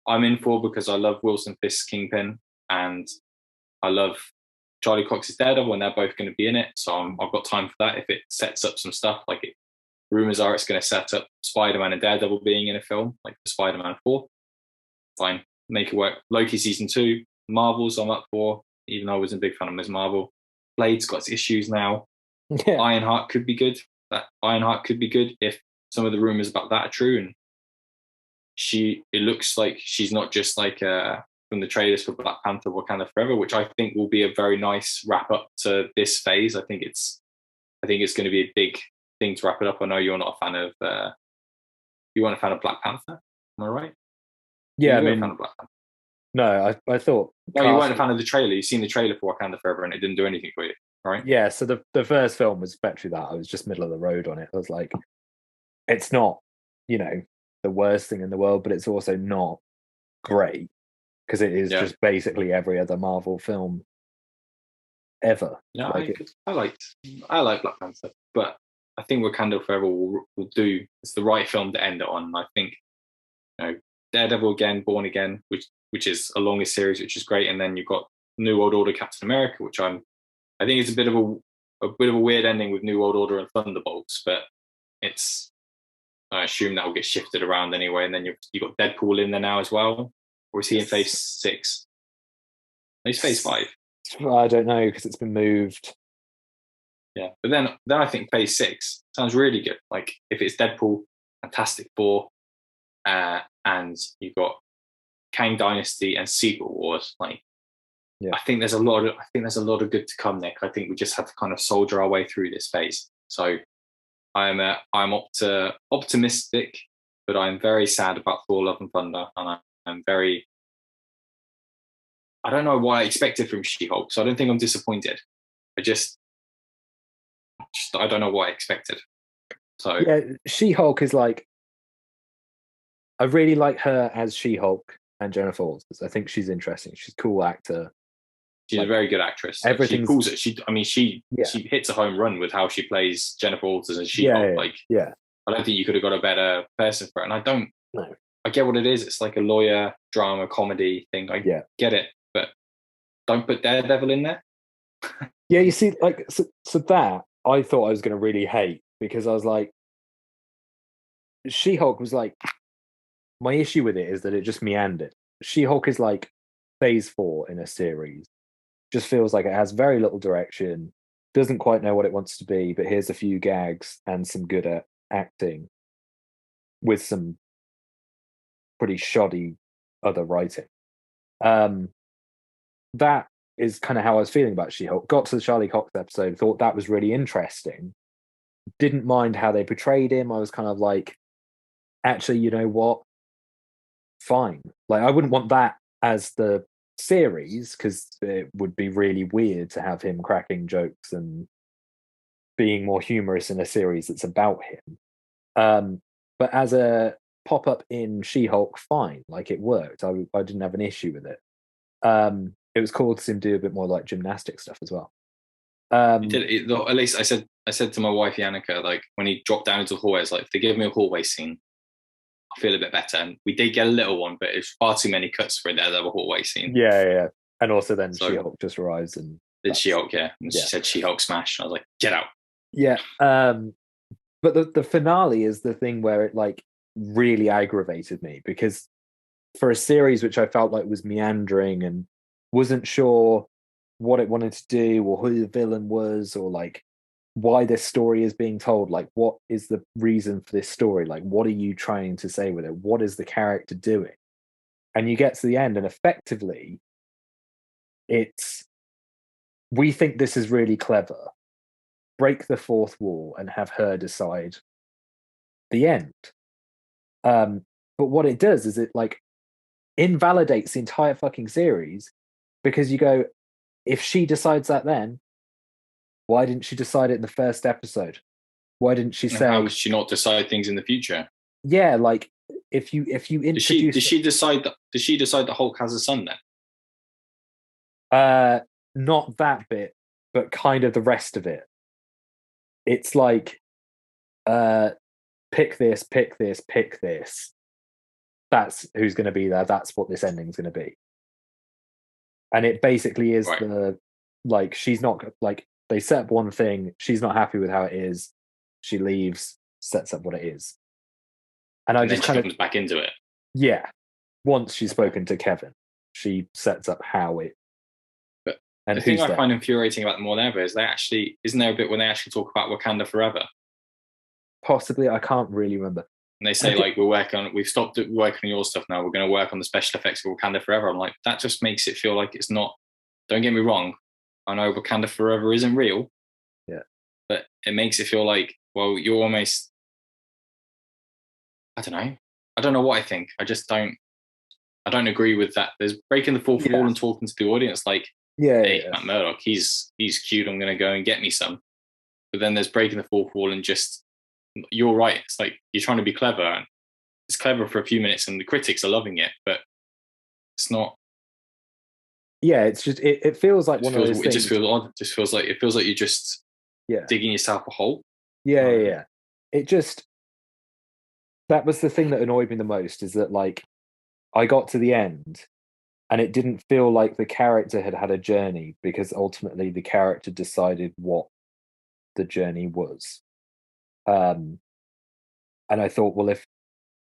I'm in for, because I love Wilson Fisk's Kingpin, and I love Charlie Cox's Daredevil, and they're both going to be in it. So I've got time for that. If it sets up some stuff, like rumors are it's going to set up Spider-Man and Daredevil being in a film, like the Spider-Man 4. Fine, make it work. Loki season 2, Marvels I'm up for, even though I wasn't a big fan of Ms. Marvel. Blade's got its issues now. Yeah. Ironheart could be good. that Ironheart could be good if some of the rumors about that are true, and it looks like she's not just like from the trailers for Black Panther Wakanda Forever, which I think will be a very nice wrap up to this phase. I think it's going to be a big thing to wrap it up. I know you're not a fan of you weren't a fan of Black Panther, am I right? Yeah, you were a fan of Black Panther. No, I thought. No, you weren't a fan of the trailer. You've seen the trailer for Wakanda Forever, and it didn't do anything for you, right? Yeah, so the first film was effectively that. I was just middle of the road on it. I was like, it's not, the worst thing in the world, but it's also not great because it is just basically every other Marvel film ever. Yeah, I like Black Panther, but I think Wakanda Forever will do. It's the right film to end it on. I think, Daredevil again, Born Again, which is a longest series, which is great, and then you've got New World Order, Captain America, which I think it's a bit of a weird ending with New World Order and Thunderbolts, but I assume that will get shifted around anyway. And then you've got Deadpool in there now as well, or is he in Phase 6? No, he's Phase 5. I don't know because it's been moved. Yeah, but then I think Phase 6 sounds really good. Like if it's Deadpool, Fantastic Four, and you've got Kang Dynasty and Secret Wars. Like, I think there's a lot of good to come, Nick. I think we just have to kind of soldier our way through this phase. So I'm optimistic, but I'm very sad about Thor: Love and Thunder, and I'm very. I don't know what I expected from She-Hulk, so I don't think I'm disappointed. I don't know what I expected. So yeah, She-Hulk is like, I really like her as She-Hulk and Jennifer Walters. I think she's interesting. She's a cool actor. She's a very good actress. Everything she pulls it. She hits a home run with how she plays Jennifer Walters as She-Hulk. I don't think you could have got a better person for it. And I don't. No. I get what it is. It's like a lawyer drama comedy thing. I get it, but don't put Daredevil in there. Yeah, you see, like so that I thought I was going to really hate because I was like, She-Hulk was like, my issue with it is that it just meandered. She-Hulk is like Phase 4 in a series. Just feels like it has very little direction, doesn't quite know what it wants to be, but here's a few gags and some good acting with some pretty shoddy other writing. That is kind of how I was feeling about She-Hulk. Got to the Charlie Cox episode, thought that was really interesting. Didn't mind how they portrayed him. I was kind of like, actually, you know what? Fine. Like, I wouldn't want that as the series because it would be really weird to have him cracking jokes and being more humorous in a series that's about him. But as a pop-up in She-Hulk, fine. Like, it worked. I didn't have an issue with it. It was cool to see him do a bit more like gymnastic stuff as well. At least I said to my wife Yannicka, like when he dropped down into the hallway, it's like, if they give me a hallway scene, I feel a bit better. And we did get a little one, but it's far too many cuts for there to have a hallway scene. Yeah. And also then She-Hulk just arrives and did She-Hulk, and she said She-Hulk smash. And I was like, get out. Yeah. But the finale is the thing where it like really aggravated me because for a series which I felt like was meandering and wasn't sure what it wanted to do or who the villain was or like why this story is being told, like what is the reason for this story, like what are you trying to say with it, what is the character doing, and you get to the end and effectively it's we think this is really clever, break the fourth wall and have her decide the end. But what it does is it like invalidates the entire fucking series because you go, if she decides that then, why didn't she decide it in the first episode? Why didn't she say? How could she not decide things in the future? Yeah, like if you introduce. Did she decide that Hulk has a son then? Not that bit, but kind of the rest of it. It's like, pick this, pick this, pick this. That's who's going to be there. That's what this ending's going to be. And it basically is right. She's not like they set up one thing. She's not happy with how it is. She leaves, sets up what it is. And I just kind of comes back into it. Yeah. Once she's spoken to Kevin, she sets up how it. But the thing I find infuriating about them more than ever is isn't there a bit when they actually talk about Wakanda Forever? Possibly, I can't really remember. And they say like we've stopped working on your stuff now. We're going to work on the special effects of Wakanda Forever. I'm like, that just makes it feel like it's not. Don't get me wrong. I know Wakanda Forever isn't real. Yeah. But it makes it feel like, well, you're almost. I don't know. I don't know what I think. I just don't. I don't agree with that. There's breaking the fourth wall and talking to the audience like, hey, Matt Murdock, he's cute. I'm going to go and get me some. But then there's breaking the fourth wall and just, you're right. It's like you're trying to be clever. And it's clever for a few minutes and the critics are loving it, but it's not. Yeah, it's just, it feels like one of those things. It just feels odd. It just feels like you're just digging yourself a hole. Yeah. It just, that was the thing that annoyed me the most, is that like I got to the end and it didn't feel like the character had a journey, because ultimately the character decided what the journey was. And I thought, well,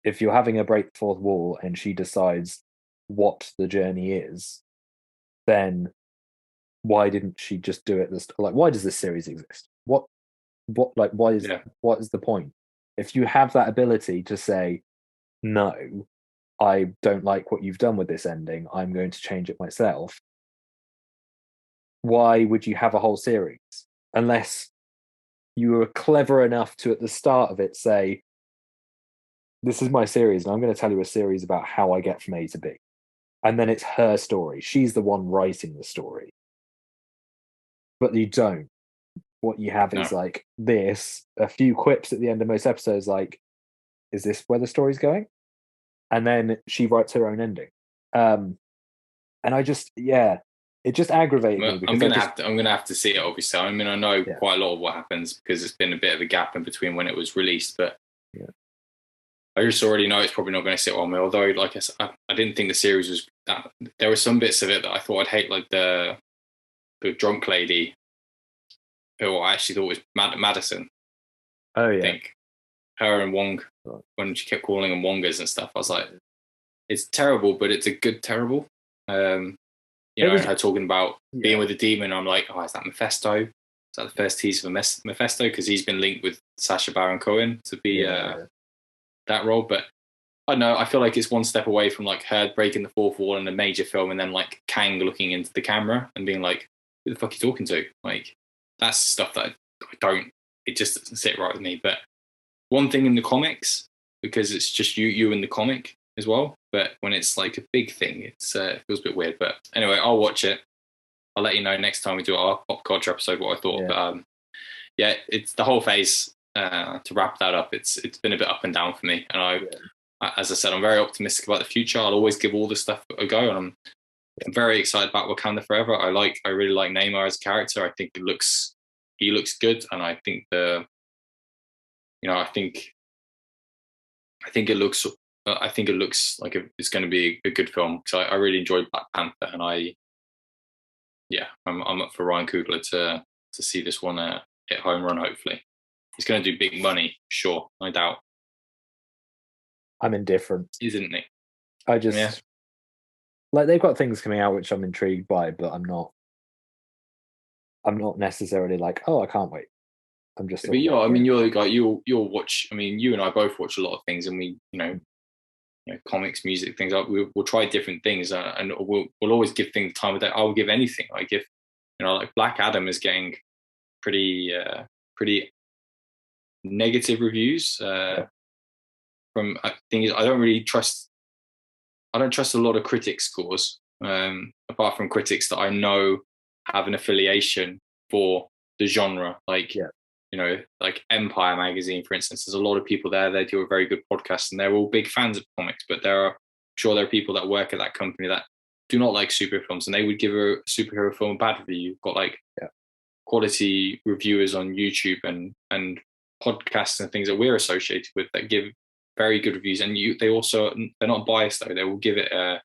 if you're having a break the fourth wall and she decides what the journey is, then why didn't she just do it like, why does this series exist? What like, what is the point? If you have that ability to say, no, I don't like what you've done with this ending, I'm going to change it myself, why would you have a whole series? Unless you were clever enough to, at the start of it, say, this is my series and I'm going to tell you a series about how I get from A to B. And then it's her story. She's the one writing the story. But you don't. What you have is like this, a few quips at the end of most episodes, like, is this where the story's going? And then she writes her own ending. And I just, it just aggravated me. Because I'm gonna have to see it, obviously. I mean, I know quite a lot of what happens because it's been a bit of a gap in between when it was released, but I just already know it's probably not going to sit well with me. Although, like I said, I didn't think the series was that. There were some bits of it that I thought I'd hate, like the drunk lady, who I actually thought was Madison. Oh yeah, I think her and Wong, when she kept calling them Wongas and stuff, I was like, it's terrible, but it's a good terrible. Her talking about being with a demon. I'm like, oh, is that Mephisto? Is that the first teaser for Mephisto? Because he's been linked with Sacha Baron Cohen to be that role. But I don't know. I feel like it's one step away from like her breaking the fourth wall in a major film, and then like Kang looking into the camera and being like, "Who the fuck are you talking to?" Like, that's stuff that I don't. It just doesn't sit right with me. But one thing in the comics, because it's just you in the comic as well. But when it's like a big thing, it feels a bit weird. But anyway, I'll watch it. I'll let you know next time we do our pop culture episode what I thought. But it's the whole phase. To wrap that up, it's been a bit up and down for me, and as I said, I'm very optimistic about the future. I'll always give all this stuff a go, and I'm very excited about Wakanda Forever. I really like Neymar as a character. I think he looks good, and I think I think it looks like it's going to be a good film. So I really enjoyed Black Panther, and I'm up for Ryan Coogler to see this one hit home run. Hopefully, he's going to do big money, sure, no doubt. I'm indifferent, isn't he? I just like, they've got things coming out which I'm intrigued by, but I'm not necessarily like, oh, I can't wait. I'm just. But I mean, you're the guy. You'll watch. I mean, you and I both watch a lot of things, and we, comics, music, things. We'll try different things, and we'll always give things time of day. I'll give anything. Like if like Black Adam is getting pretty negative reviews. From things, I don't trust a lot of critic scores, apart from critics that I know have an affiliation for the genre, like like Empire magazine, for instance. There's a lot of people there. They do a very good podcast, and they're all big fans of comics. But I'm sure there are people that work at that company that do not like superhero films, and they would give a superhero film a bad review. You've got like quality reviewers on YouTube and podcasts and things that we're associated with that give very good reviews, and they're not biased though. They will give it if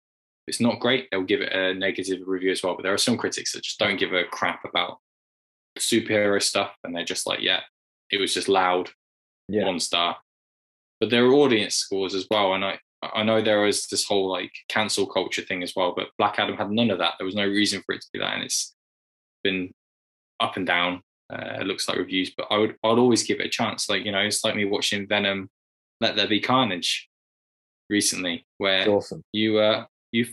it's not great, they'll give it a negative review as well. But there are some critics that just don't give a crap about superhero stuff, and they're just like, it was just loud, 1 star. But there are audience scores as well, and I know there is this whole like cancel culture thing as well, but Black Adam had none of that. There was no reason for it to be that, and it's been up and down. looks like reviews, but I'd always give it a chance. Like, it's like me watching Venom, Let There Be Carnage recently, where awesome. you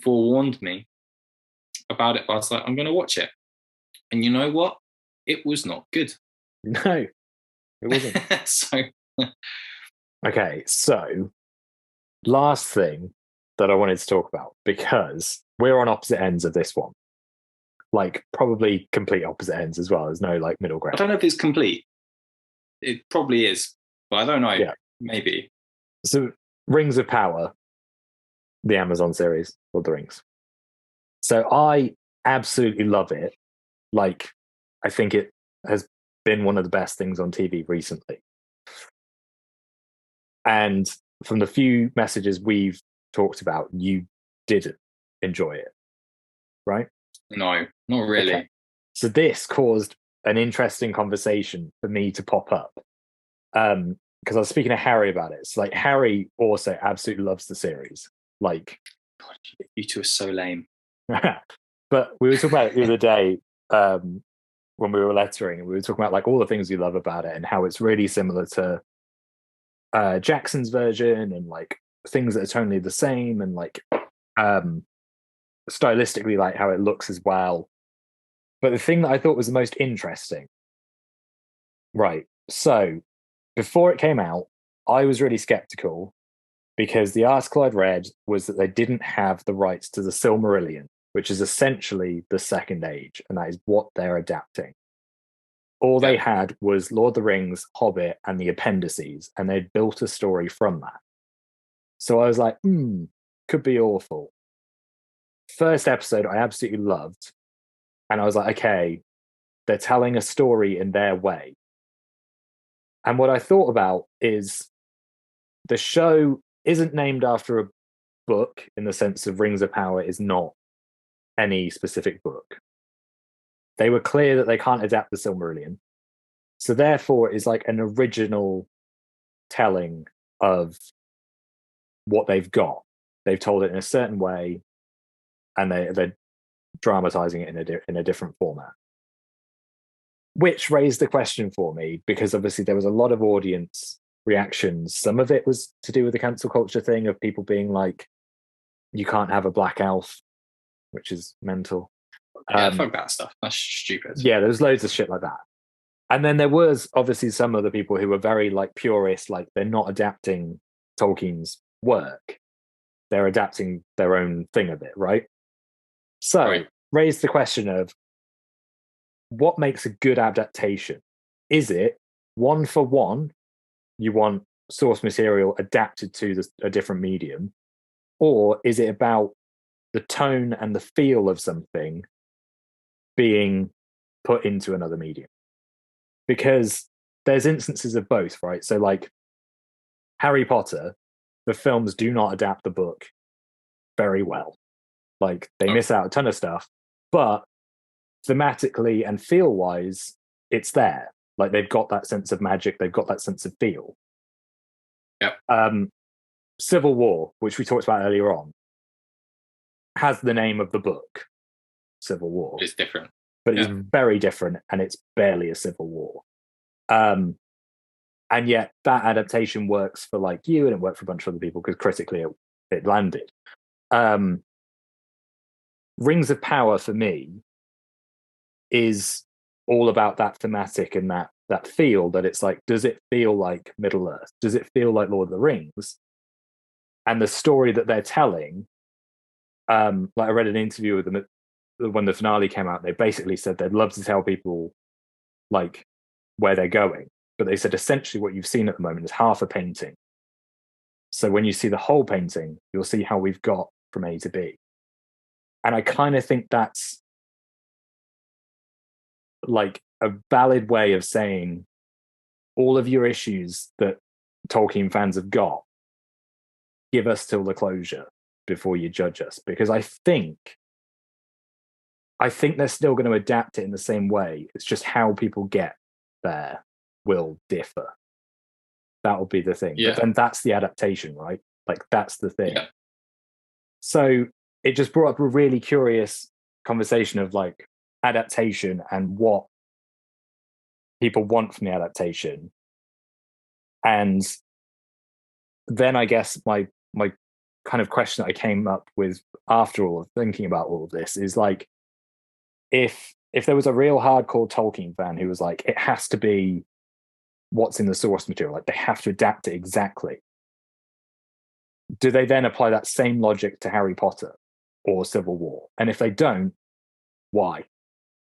forewarned me about it, but I was like, I'm going to watch it. And you know what? It was not good. No, it wasn't. So, okay, so last thing that I wanted to talk about, because we're on opposite ends of this one, like probably complete opposite ends as well. There's no like middle I ground. don't know if it's complete. It probably is, but I don't know. Yeah. Maybe. So, Rings of Power, the Amazon series, Lord of the Rings. So I absolutely love it. Like, I think it has been one of the best things on TV recently. And from the few messages we've talked about, you didn't enjoy it, right? No, not really. Okay. So this caused an interesting conversation for me to pop up. Because I was speaking to Harry about it. So like Harry also absolutely loves the series. Like, God, you two are so lame. but we were talking about it the other day when we were lettering, and we were talking about like all the things we love about it and how it's really similar to Jackson's version, and like things that are tonally the same, and like stylistically like how it looks as well. But the thing that I thought was the most interesting, right? So before it came out, I was really skeptical because the article I'd read was that they didn't have the rights to the Silmarillion, which is essentially the Second Age, and that is what they're adapting. All they had was Lord of the Rings, Hobbit, and the appendices, and they'd built a story from that. So I was like, could be awful. First episode, I absolutely loved. And I was like, okay, they're telling a story in their way. And what I thought about is the show isn't named after a book in the sense of Rings of Power is not any specific book. They were clear that they can't adapt the Silmarillion. So therefore, it's like an original telling of what they've got. They've told it in a certain way, and they're dramatizing it in a different format. Which raised the question for me, because obviously there was a lot of audience reactions. Some of it was to do with the cancel culture thing of people being like, you can't have a black elf, which is mental. Yeah, fuck that stuff. That's stupid. Yeah, there's loads of shit like that. And then there was obviously some other people who were very like purist, like they're not adapting Tolkien's work. They're adapting their own thing of it, right? So raised the question of what makes a good adaptation? Is it one for one? You want source material adapted to a different medium? Or is it about the tone and the feel of something being put into another medium? Because there's instances of both, right? So like Harry Potter, the films do not adapt the book very well. Like they miss out a ton of stuff, but thematically and feel wise, it's there. Like they've got that sense of magic, they've got that sense of feel. Yeah. Civil War, which we talked about earlier on, has the name of the book, Civil War. It's different. But it's very different, and it's barely a civil war. And yet that adaptation works for like you, and it worked for a bunch of other people because critically it landed. Rings of Power for me is all about that thematic and that feel, that it's like, does it feel like Middle Earth? Does it feel like Lord of the Rings? And the story that they're telling, like I read an interview with them when the finale came out, they basically said they'd love to tell people like where they're going, but they said essentially what you've seen at the moment is half a painting. So when you see the whole painting, you'll see how we've got from A to B. And I kind of think that's like a valid way of saying all of your issues that Tolkien fans have got, give us till the closure before you judge us, because I think they're still going to adapt it in the same way. It's just how people get there will differ. That will be the thing. Yeah. But then that's the adaptation, right? Like that's the thing. Yeah. So it just brought up a really curious conversation of like adaptation and what people want from the adaptation. And then I guess my kind of question that I came up with after all of thinking about all of this is like, if there was a real hardcore Tolkien fan who was like, it has to be what's in the source material, like they have to adapt it exactly, do they then apply that same logic to Harry Potter or Civil War? And if they don't, why?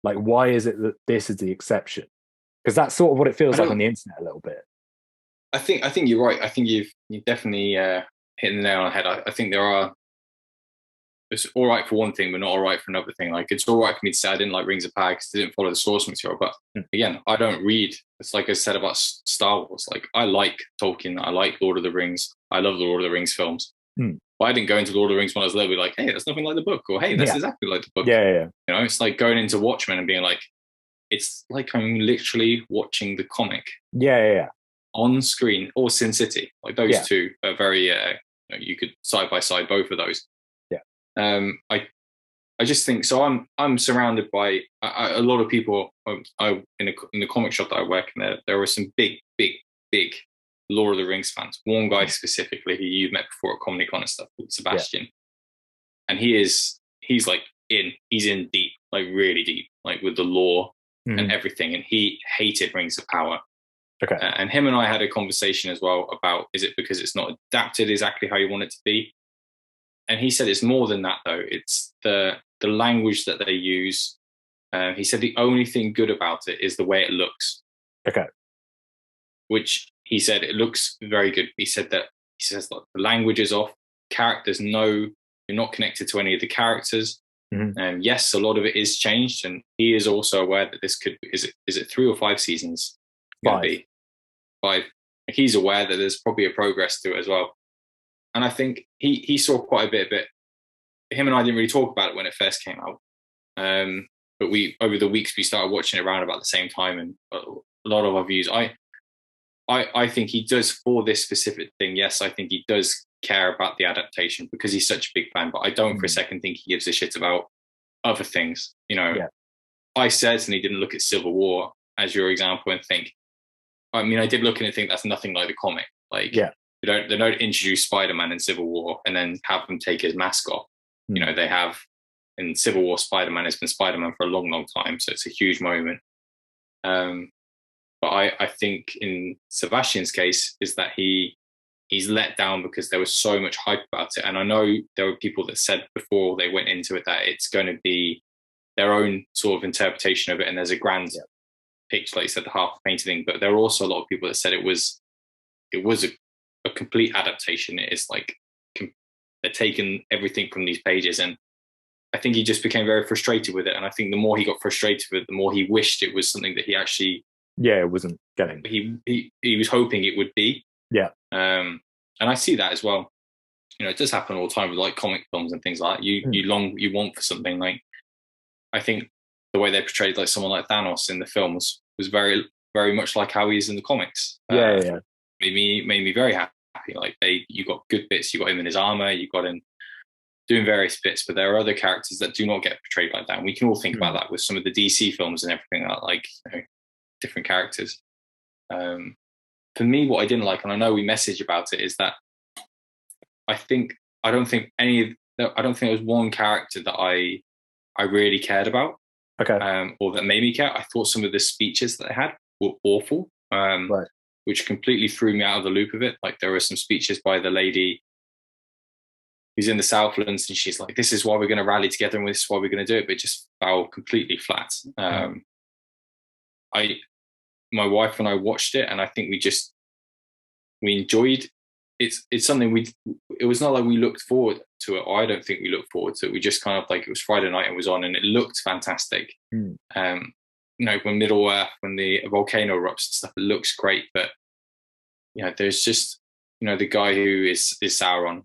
Like, why is it that this is the exception? Because that's sort of what it feels like on the internet a little bit. I think you're right. I think you've definitely hit the nail on the head. I think it's all right for one thing, but not all right for another thing. Like, it's all right for me to say I didn't like Rings of Power because it didn't follow the source material. But again, I don't read. It's like I said about Star Wars. Like, I like Tolkien. I like Lord of the Rings. I love the Lord of the Rings films. But I didn't go into Lord of the Rings when I was little, be like, hey, that's nothing like the book, or hey, that's exactly like the book. Yeah. You know, it's like going into Watchmen and being like, it's like I'm literally watching the comic. Yeah. On screen, or Sin City. Like, those two are very. You could side by side both of those. Yeah. I just think so. I'm surrounded by a lot of people. In the comic shop that I work in, there are some big Lord of the Rings fans. One guy specifically who you've met before at Comedy Con and stuff, called Sebastian, and he's like he's in deep, like really deep, like with the lore and everything, and he hated Rings of Power. Okay. And him and I had a conversation as well about, is it because it's not adapted exactly how you want it to be? And he said it's more than that, though. It's the language that they use. He said the only thing good about it is the way it looks. Okay. Which he said it looks very good. He says that the language is off. Characters, you're not connected to any of the characters. And yes, a lot of it is changed. And he is also aware that this is it 3 or 5 seasons? 5. 5. He's aware that there's probably a progress to it as well. And I think he saw quite a bit of it. Him and I didn't really talk about it when it first came out. But over the weeks, we started watching it around about the same time, and a lot of our views. I think he does, for this specific thing. Yes, I think he does care about the adaptation because he's such a big fan, but I don't for a second think he gives a shit about other things. You know, I certainly didn't look at Civil War as your example and think, I mean, I did look at it and think that's nothing like the comic. Like, they don't introduce Spider-Man in Civil War and then have him take his mask off. You know, they have in Civil War, Spider-Man has been Spider-Man for a long time, so it's a huge moment. But I think in Sebastian's case is that he's let down because there was so much hype about it. And I know there were people that said before they went into it that it's going to be their own sort of interpretation of it, and there's a grand picture, like you said, the half painted thing. But there were also a lot of people that said it was a complete adaptation. It is like they're taking everything from these pages, and I think he just became very frustrated with it. And I think the more he got frustrated with it, the more he wished it was something that he actually it wasn't getting. He was hoping it would be. And I see that as well. You know, it does happen all the time with like comic films and things like that. You want for something. Like, I think the way they portrayed like someone like Thanos in the films was very, very much like how he is in the comics. Made me very happy. Like, you got good bits. You got him in his armor. You got him doing various bits. But there are other characters that do not get portrayed like that. And we can all think about that with some of the DC films and everything. Like, you know, different characters. For me, what I didn't like, and I know we messaged about it, is that I don't think there was one character that I really cared about. Or that made me care. I thought some of the speeches that they had were awful. Which completely threw me out of the loop of it. Like, there were some speeches by the lady who's in the Southlands, and she's like, this is why we're going to rally together and this is why we're going to do it, but it just fell completely flat. My wife and I watched it, and I think we enjoyed it. It's something it was not like we looked forward to it, or I don't think we looked forward to it. We just kind of, like, it was Friday night and it was on, and it looked fantastic. You know, when Middle Earth, when the volcano erupts and stuff, it looks great. But, you know, there's just, you know, the guy who is Sauron,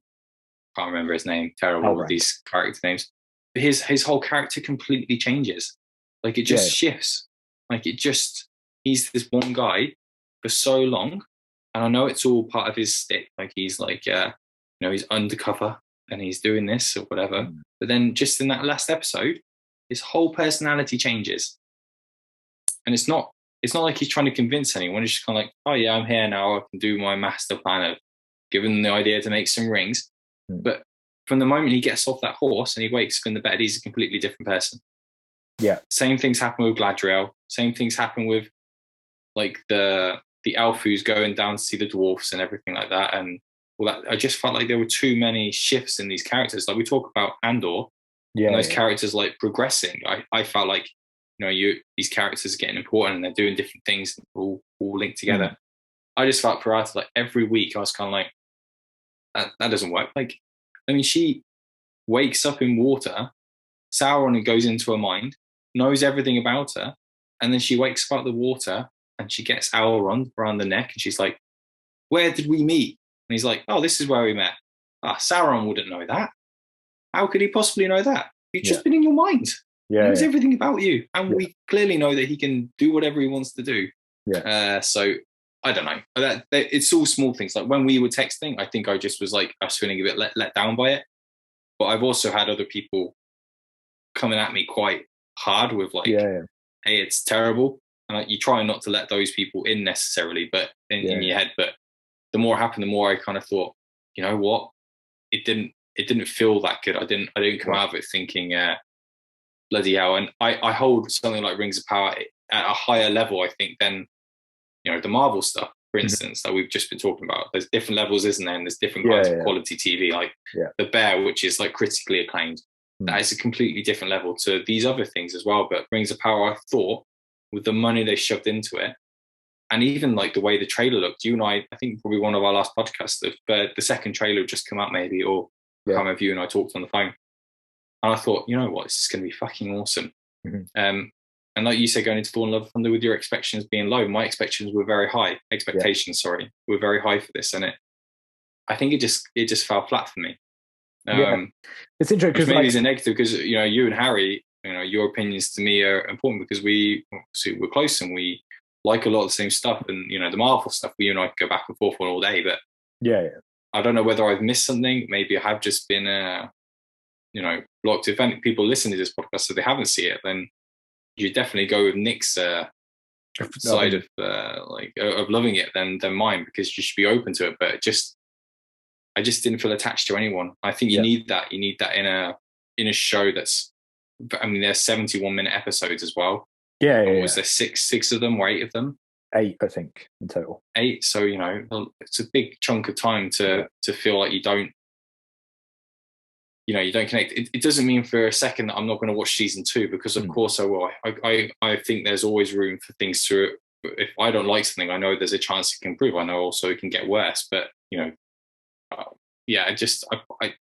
can't remember his name, terrible with these character names. But his whole character completely changes. Like, it just shifts. Like, he's this one guy for so long. And I know it's all part of his stick. Like, he's like, you know, he's undercover and he's doing this or whatever. But then just in that last episode, his whole personality changes. And it's not it's not like he's trying to convince anyone. He's just kind of like, oh yeah, I'm here now. I can do my master plan of giving them the idea to make some rings. But from the moment he gets off that horse and he wakes up in the bed, he's a completely different person. Yeah. Same things happen with Gladriel. Same things happen with like the elf who's going down to see the dwarfs and everything like that. And all that. I just felt like there were too many shifts in these characters. Like we talk about Andor, and those characters like progressing. I felt like, you know, these characters are getting important and they're doing different things, all linked together. I just felt Parata, like every week I was kind of like, that doesn't work. Like, I mean, she wakes up in water, Sauron goes into her mind, knows everything about her, and then she wakes up out of the water and she gets Elrond around the neck and she's like, where did we meet? And he's like, oh, this is where we met. Sauron wouldn't know that. How could he possibly know that? He's just been in your mind. He knows everything about you. And we clearly know that he can do whatever he wants to do. So I don't know. It's all small things. Like when we were texting, I think I just was like, I was feeling a bit let down by it. But I've also had other people coming at me quite hard with like, hey, it's terrible. And you try not to let those people in necessarily, but in your head. But the more it happened, the more I kind of thought, you know what? It didn't feel that good. I didn't come out of it thinking, bloody hell. And I hold something like Rings of Power at a higher level, I think, than, you know, the Marvel stuff, for instance, that we've just been talking about. There's different levels, isn't there? And there's different kinds of quality TV, like The Bear, which is like critically acclaimed. That is a completely different level to these other things as well. But Rings of Power, I thought, with the money they shoved into it, and even like the way the trailer looked, you and I think probably one of our last podcasts, the second trailer had just come out maybe, or I can't remember if you and I talked on the phone. And I thought, you know what, this is going to be fucking awesome. And like you said, going into Thor: Love and Thunder with your expectations being low, my expectations were very high. Were very high for this, and I think it just fell flat for me. It's interesting because maybe it's a negative because, you know, you and Harry, you know, your opinions to me are important because we're close and we like a lot of the same stuff, and, you know, the Marvel stuff, you and I could go back and forth on all day. But I don't know whether I've missed something. Maybe I have just been, you know, blocked. If any people listen to this podcast so they haven't seen it, then you definitely go with Nick's side of loving it than mine, because you should be open to it. But I just didn't feel attached to anyone. I think you need that. You need that in a show that's. I mean, there's 71-minute episodes as well. Was there six of them or 8 of them? 8, I think, in total. 8. So, you know, it's a big chunk of time to feel like you don't connect. It doesn't mean for a second that I'm not going to watch season 2, because of course I will. I think there's always room for things to. If I don't like something, I know there's a chance it can improve. I know also it can get worse. But, you know, I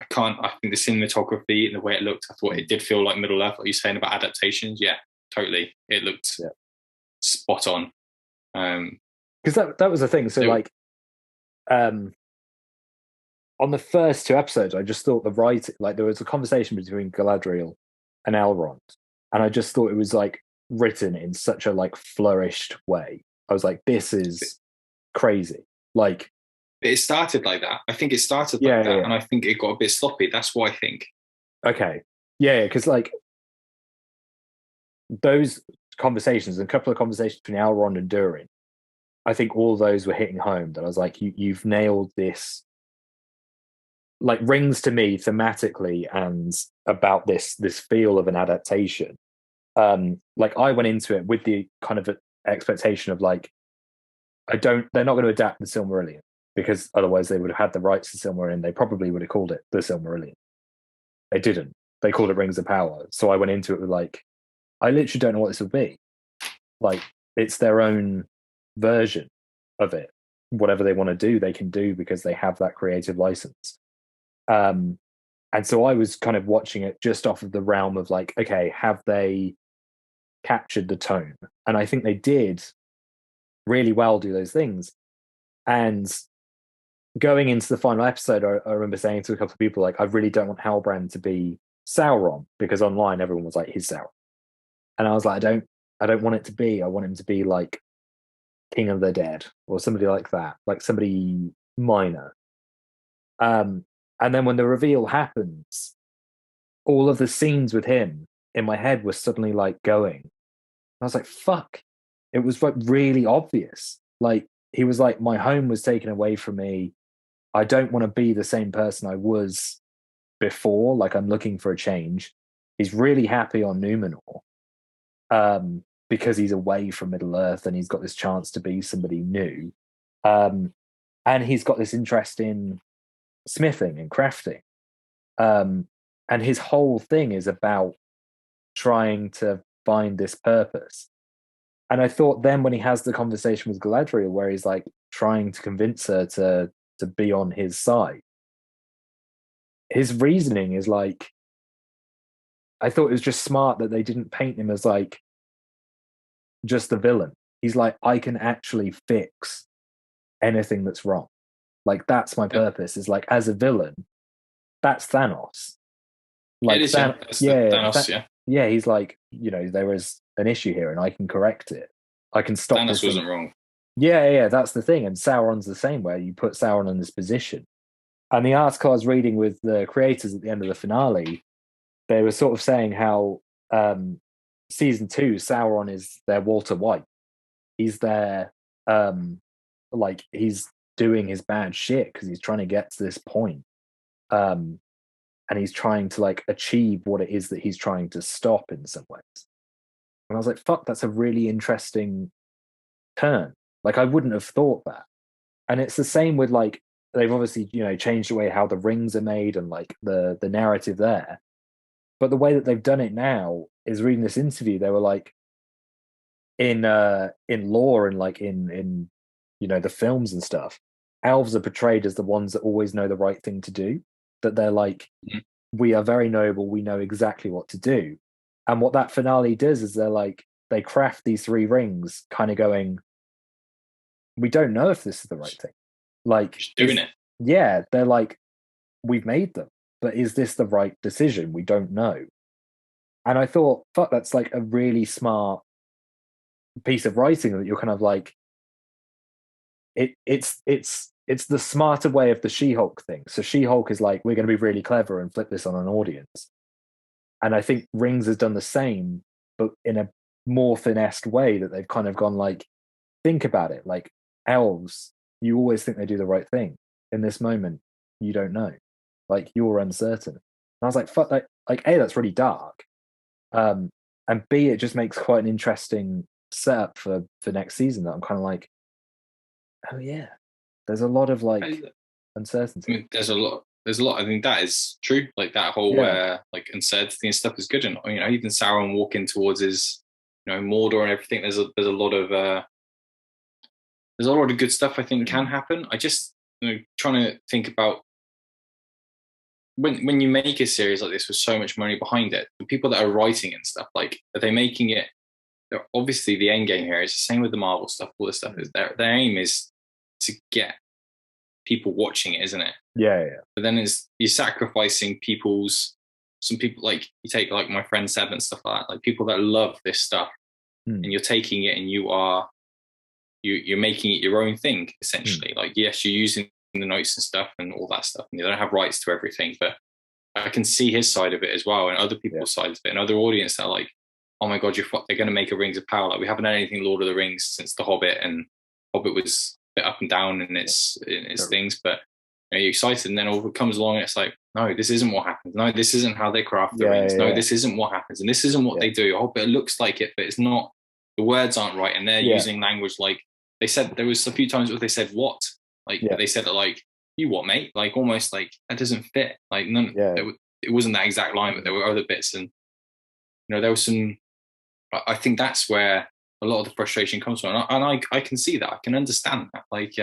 can't. I think the cinematography and the way it looked, I thought it did feel like Middle Earth. What you're saying about adaptations, totally. It looked spot on. Because that was the thing. So on the first 2 episodes, I just thought the writing, like there was a conversation between Galadriel and Elrond, and I just thought it was like written in such a like flourished way. I was like, this is crazy. Like it started like that. I think it started like that, and I think it got a bit sloppy. That's what I think. Okay, because like those conversations, and a couple of conversations between Elrond and Durin, I think all those were hitting home. That I was like, you've nailed this. Like Rings to me thematically and about this feel of an adaptation. Like I went into it with the kind of expectation of like, they're not going to adapt the Silmarillion, because otherwise they would have had the rights to Silmarillion. They probably would have called it the Silmarillion. They didn't. They called it Rings of Power. So I went into it with like, I literally don't know what this will be. Like it's their own version of it. Whatever they want to do, they can do because they have that creative license. And so I was kind of watching it just off of the realm of like, okay, have they captured the tone? And I think they did really well do those things. And going into the final episode, I remember saying to a couple of people, like, I really don't want Halbrand to be Sauron, because online everyone was like, he's Sauron. And I was like, I don't want it to be. I want him to be like King of the Dead or somebody like that, like somebody minor. And then when the reveal happens, all of the scenes with him in my head were suddenly like going. I was like, fuck, it was like really obvious. Like he was like, my home was taken away from me. I don't want to be the same person I was before. Like I'm looking for a change. He's really happy on Numenor, because he's away from Middle Earth and he's got this chance to be somebody new. And he's got this interest in smithing and crafting. And his whole thing is about trying to find this purpose. And I thought then when he has the conversation with Galadriel, where he's like trying to convince her to be on his side, his reasoning is like, I thought it was just smart that they didn't paint him as like just the villain. He's like, I can actually fix anything that's wrong. Like that's my purpose. Is like as a villain, that's Thanos. Like it is, That's Thanos, yeah. He's like, there is an issue here, and I can correct it. I can stop. Thanos wasn't wrong. Yeah. That's the thing. And Sauron's the same, where you put Sauron in this position. And the article I was reading with the creators at the end of the finale, they were sort of saying how season 2, Sauron is their Walter White. He's their like he's doing his bad shit because he's trying to get to this point. And he's trying to like achieve what it is that he's trying to stop in some ways. And I was like, fuck, that's a really interesting turn. Like I wouldn't have thought that. And it's the same with like, they've obviously, changed the way how the rings are made and like the narrative there. But the way that they've done it now is, reading this interview, they were like, in lore and like in the films and stuff, elves are portrayed as the ones that always know the right thing to do. That they're like, we are very noble, we know exactly what to do. And what that finale does is they're like, they craft these 3 rings kind of going, we don't know if this is the right thing. Like just doing it. Yeah, they're like, we've made them, but is this the right decision? We don't know. And I thought, fuck, that's like a really smart piece of writing, that you're kind of like, it's the smarter way of the She-Hulk thing. So She-Hulk is like, we're going to be really clever and flip this on an audience. And I think Rings has done the same, but in a more finessed way, that they've kind of gone like, think about it. Like elves, you always think they do the right thing. In this moment, you don't know. Like you're uncertain. And I was like, fuck, like A, that's really dark. And B, it just makes quite an interesting setup for next season, that I'm kind of like, oh yeah, there's a lot of like uncertainty. I mean, there's a lot. I think that is true. Like that whole like uncertainty and stuff is good. And even Sauron walking towards his Mordor and everything. There's a lot of good stuff I think can happen. I just trying to think about when you make a series like this with so much money behind it, the people that are writing and stuff, like, are they making it? Obviously, the end game here is the same with the Marvel stuff. All this stuff is their aim is to get people watching it, isn't it? Yeah. But then you're sacrificing some people, like you take like my friend Seb and stuff like that, like people that love this stuff, and you're taking it and you're making it your own thing essentially. Like, yes, you're using the notes and stuff and all that stuff, and you don't have rights to everything, but I can see his side of it as well, and other people's sides of it, and other audience that are like, oh my god, they're going to make a Rings of Power. Like, we haven't had anything Lord of the Rings since The Hobbit, and Hobbit was a bit up and down in its things, but you're excited, and then all comes along and it's like, no, this isn't what happens. No, this isn't how they craft the rings. No, this isn't what happens, and this isn't what they do. Hobbit looks like it, but it's not. The words aren't right, and they're using language like they said. There was a few times where they said what, like they said it like, you what, mate? Like almost like that doesn't fit. Like none. It wasn't that exact line, but there were other bits, and there was some. I think that's where a lot of the frustration comes from, and I can see that. I can understand that. Like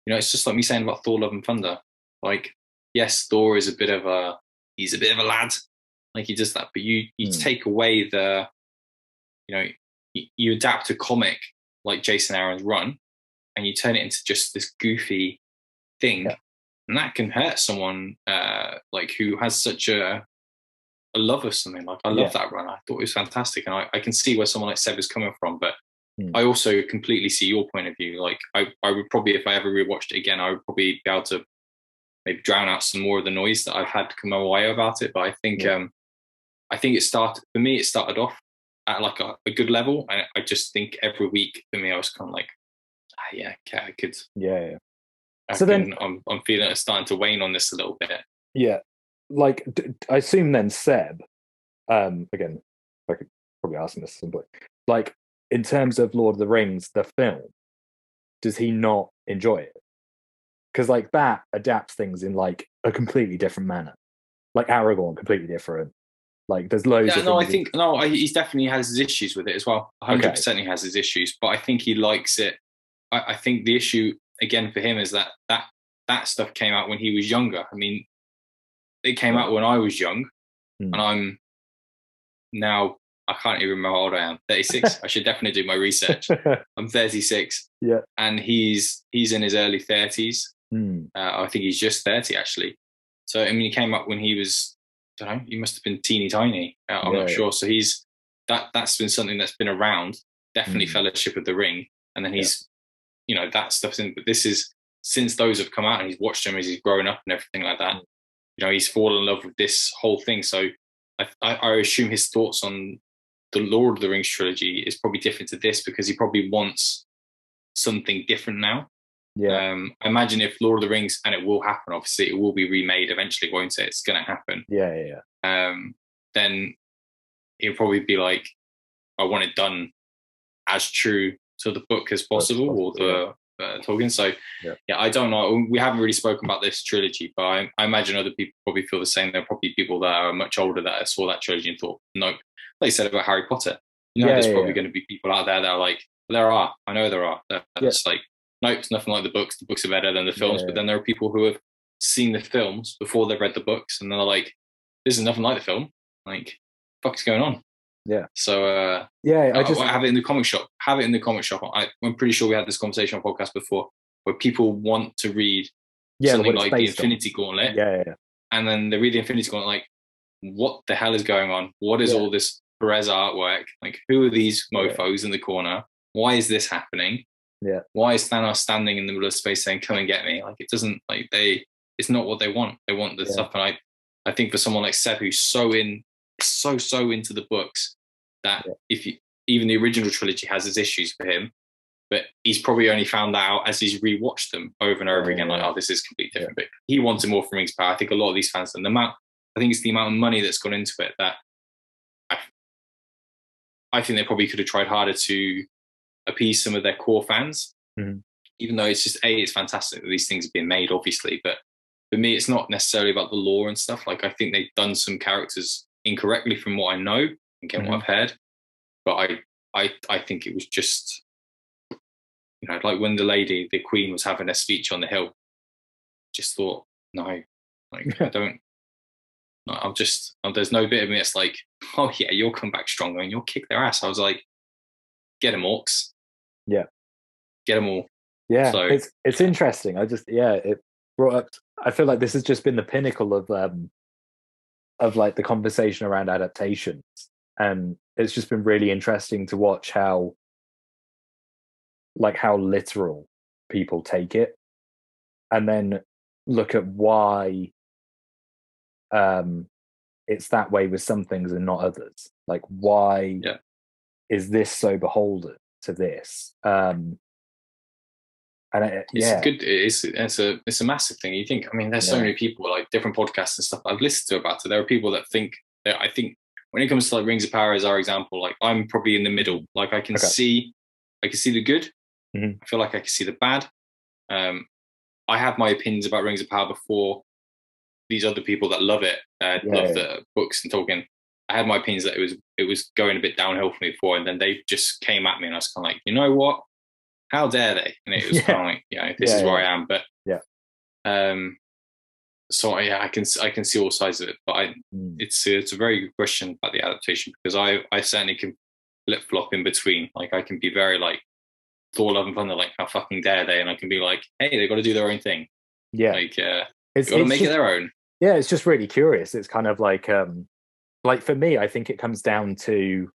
it's just like me saying about Thor: Love and Thunder. Like, yes, Thor is he's a bit of a lad. Like he does that, but you take away the, you adapt a comic like Jason Aaron's Run, and you turn it into just this goofy thing, and that can hurt someone like who has such a love of something. Like I love that run. I thought it was fantastic, and I can see where someone like Seb is coming from, but I also completely see your point of view. Like I would probably, if I ever rewatched it again, I would probably be able to maybe drown out some more of the noise that I've had come my way about it. But I think it started off at like a good level. And I just think every week for me, I was kind of like, yeah, okay, I could. Yeah. So then I'm feeling it's starting to wane on this a little bit. Yeah, like I assume then Seb. Again, I could probably ask him this at some point. Like in terms of Lord of the Rings, the film, does he not enjoy it? Because like that adapts things in like a completely different manner. Like Aragorn, completely different. Like there's loads Yeah, of no, I things. think he's definitely has his issues with it as well. 100% he has his issues, but I think he likes it. I think the issue again for him is that stuff came out when he was younger. I mean, it came out when I was young, and I'm now, I can't even remember how old I am. 36. I should definitely do my research. I'm 36. Yeah, and he's in his early 30s. Mm. I think he's just 30 actually. So I mean, he came up when he was, I don't know, he must have been teeny tiny. I'm not sure. So he's that's been something that's been around. Definitely Fellowship of the Ring, and then he's, you know, that stuff's in. But this is since those have come out, and he's watched them as he's grown up and everything like that. You know, he's fallen in love with this whole thing. So I assume his thoughts on the Lord of the Rings trilogy is probably different to this because he probably wants something different now. Yeah. I imagine if Lord of the Rings, and it will happen, obviously, it will be remade eventually, won't it? It's going to happen. Yeah. Then he'll probably be like, I want it done as true to the book as possible, or the Tolkien. So, yeah, I don't know. We haven't really spoken about this trilogy, but I imagine other people probably feel the same. There are probably people that are much older that saw that trilogy and thought, nope. Like you said about Harry Potter. You know, there's probably going to be people out there that are like, I know there are. That's like, nope, it's nothing like the books. The books are better than the films. But then there are people who have seen the films before they've read the books, and they're like, this is nothing like the film. Like, what the fuck is going on? Yeah. So I just have it in the comic shop. Have it in the comic shop. I'm pretty sure we had this conversation on podcast before, where people want to read something like the Infinity Gauntlet. Yeah. And then they read the Infinity Gauntlet, like, what the hell is going on? What is all this Perez artwork? Like, who are these mofos in the corner? Why is this happening? Yeah. Why is Thanos standing in the middle of space saying, "Come and get me"? Like, it doesn't, like, it's not what they want. They want the stuff. And I think for someone like Seb, who's so into the books, that even the original trilogy has its issues for him, but he's probably only found that out as he's rewatched them over and over again. Like, oh, this is completely different. But he wanted more from Rings of Power. I think a lot of these fans, and I think it's the amount of money that's gone into it that I think they probably could have tried harder to appease some of their core fans. Even though it's just it's fantastic that these things have been made, obviously. But for me, it's not necessarily about the lore and stuff. Like, I think they've done some characters incorrectly from what I know and what I've heard. But I think it was just, you know, like when the Queen was having a speech on the hill, just thought, no, like, I don't. There's no bit of me that's like, oh yeah, you'll come back stronger and you'll kick their ass. I was like, get them, orcs. Yeah. Get them all. Yeah. So, it's interesting. It brought up, I feel like this has just been the pinnacle of like the conversation around adaptations. And it's just been really interesting to watch how literal people take it, and then look at why it's that way with some things and not others. Like, why is this so beholden to this? And it's a massive thing. You think, I mean, there's so many people, like different podcasts and stuff I've listened to about it. There are people that think that, I think when it comes to like Rings of Power as our example, like I'm probably in the middle. Like I can see the good. I feel like I can see the bad. I have my opinions about Rings of Power before these other people that love it, love the books and Tolkien. I had my opinions that it was going a bit downhill for me before, and then they just came at me, and I was kind of like, you know what? How dare they? And it was kind of like, this is where I am. But so I can see all sides of it. But it's a very good question about the adaptation, because I certainly can flip flop in between. Like, I can be very like Thor, Love and Thunder, like, how fucking dare they? And I can be like, hey, they've got to do their own thing. Yeah, like they've got to make it their own. Yeah, it's just really curious. It's kind of like for me, I think it comes down to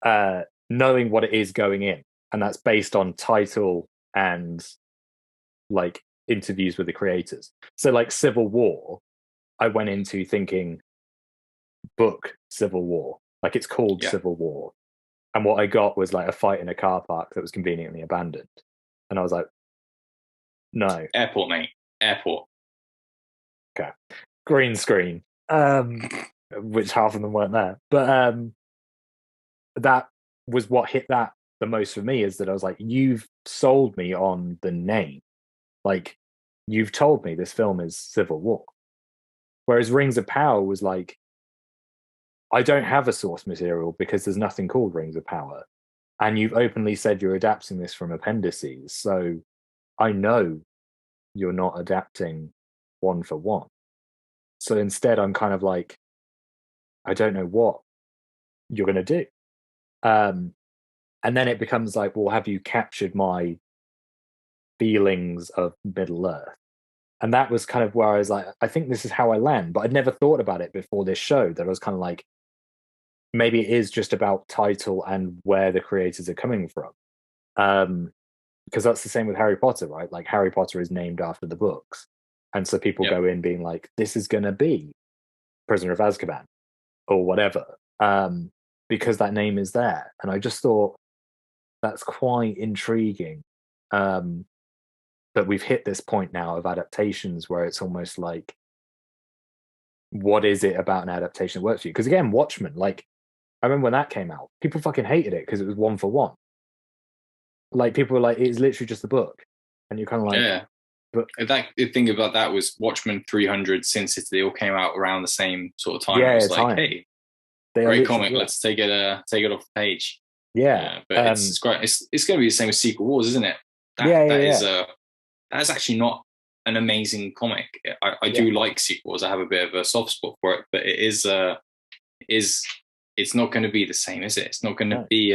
knowing what it is going in, and that's based on title and like interviews with the creators. So like Civil War, I went into thinking book Civil War, Like it's called Yeah. Civil War. And what I got was like a fight in a car park that was conveniently abandoned. And I was like, no. Airport, mate. Airport. Okay. Green screen. Which half of them weren't there. But that was what hit that the most for me, is that I was like, you've sold me on the name. Like, you've told me this film is Civil War. Whereas Rings of Power was like, I don't have a source material because there's nothing called Rings of Power. And you've openly said you're adapting this from appendices. So I know you're not adapting one for one. So instead, I'm kind of like, I don't know what you're going to do. And then it becomes like, well, have you captured my feelings of Middle Earth? And that was kind of where I was like, I think this is how I land. But I'd never thought about it before this show, that I was kind of like, maybe it is just about title and where the creators are coming from. Because that's the same with Harry Potter, right? Like Harry Potter is named after the books. And so people go in being like, this is going to be Prisoner of Azkaban or whatever, because that name is there. And I just thought that's quite intriguing. That we've hit this point now of adaptations where it's almost like, what is it about an adaptation that works for you? Because again, Watchmen, like, I remember when that came out, people fucking hated it because it was one for one. Like, people were like, it's literally just the book. And you're kind of like, Yeah. But the thing about that was Watchmen, 300, Sin City, they all came out around the same sort of time. Yeah, It was time. hey, they great comic, let's take it off the page. Yeah. But it's great. It's going to be the same as Secret Wars, isn't it? That's actually not an amazing comic. I do like Secret Wars. I have a bit of a soft spot for it, but it's not going to be the same, is it? It's not going to be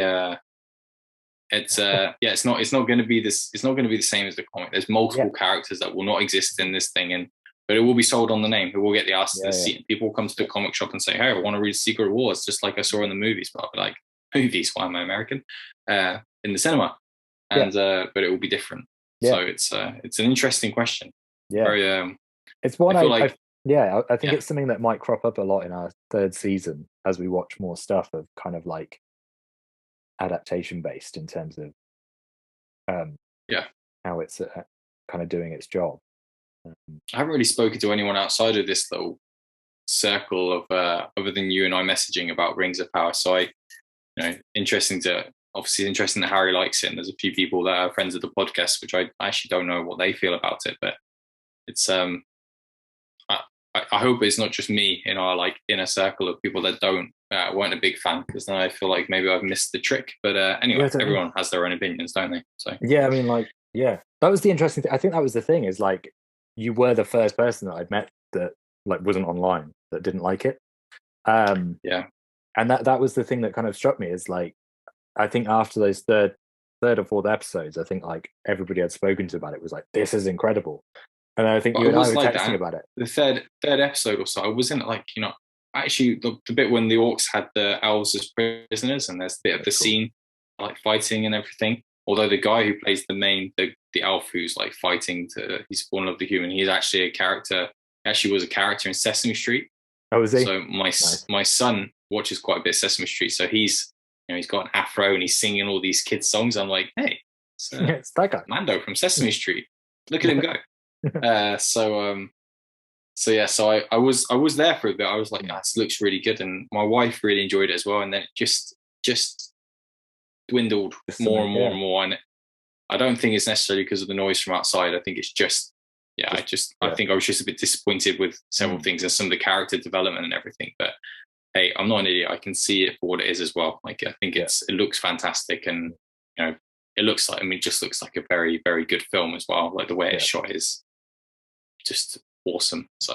it's not going to be this. It's not going to be the same as the comic. There's multiple characters that will not exist in this thing, but it will be sold on the name. It will get the ass to see it. People will come to the comic shop and say, "Hey, I want to read Secret Wars," just like I saw in the movies. But I'll be like, "Movies? Why am I American?" In the cinema, and but it will be different. So it's an interesting question. Very, it's one I think it's something that might crop up a lot in our third season as we watch more stuff of kind of like adaptation based in terms of how it's kind of doing its job. I haven't really spoken to anyone outside of this little circle of other than you and I messaging about Rings of Power. So interesting that Harry likes it, and there's a few people that are friends of the podcast, which I actually don't know what they feel about it, but it's I hope it's not just me in our like inner circle of people that weren't a big fan, because then I feel like maybe I've missed the trick. But anyway, everyone has their own opinions, don't they? So I mean, like, that was the interesting thing. I think that was the thing, is like, you were the first person that I'd met that like wasn't online, that didn't like it. And that was the thing that kind of struck me, is like, I think after those third or fourth episodes, I think like everybody I'd spoken to about it was like, this is incredible. And I think you and I were texting about it. The third episode or so, I wasn't like, actually the bit when the orcs had the elves as prisoners, and there's a bit of the scene like fighting and everything. Although the guy who plays the elf who's like fighting he's born of the human, he's actually a character. Actually, was a character in Sesame Street. Oh, is he? So my son watches quite a bit of Sesame Street, so he's got an afro and he's singing all these kids songs. I'm like, hey, it's that guy, Mando from Sesame Street. Look at him go. So I was there for a bit. I was like, this looks really good, and my wife really enjoyed it as well. And then it just dwindled more and more and more. And I don't think it's necessarily because of the noise from outside. I think it's just I think I was just a bit disappointed with several things and some of the character development and everything. But hey, I'm not an idiot. I can see it for what it is as well. Like, I think it looks fantastic, and it looks like, it just looks like a very, very good film as well. Like the way it's shot is just awesome. So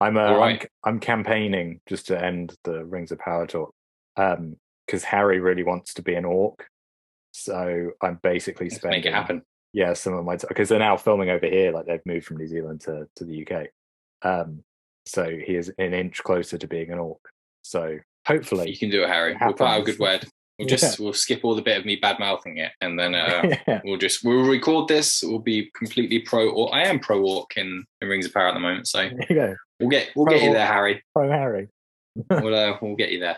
I'm campaigning, just to end the Rings of Power talk, because Harry really wants to be an orc. So I'm basically spending, make it happen. Yeah, some of my because they're now filming over here. Like, they've moved from New Zealand to the UK. So he is an inch closer to being an orc. So hopefully you can do it, Harry. We'll put out a good word. We'll skip all the bit of me bad mouthing it, and then we'll record this. We'll be completely pro. Or I am pro orc in Rings of Power at the moment. So there you go. We'll get you there, Harry. Pro Harry. We'll get you there.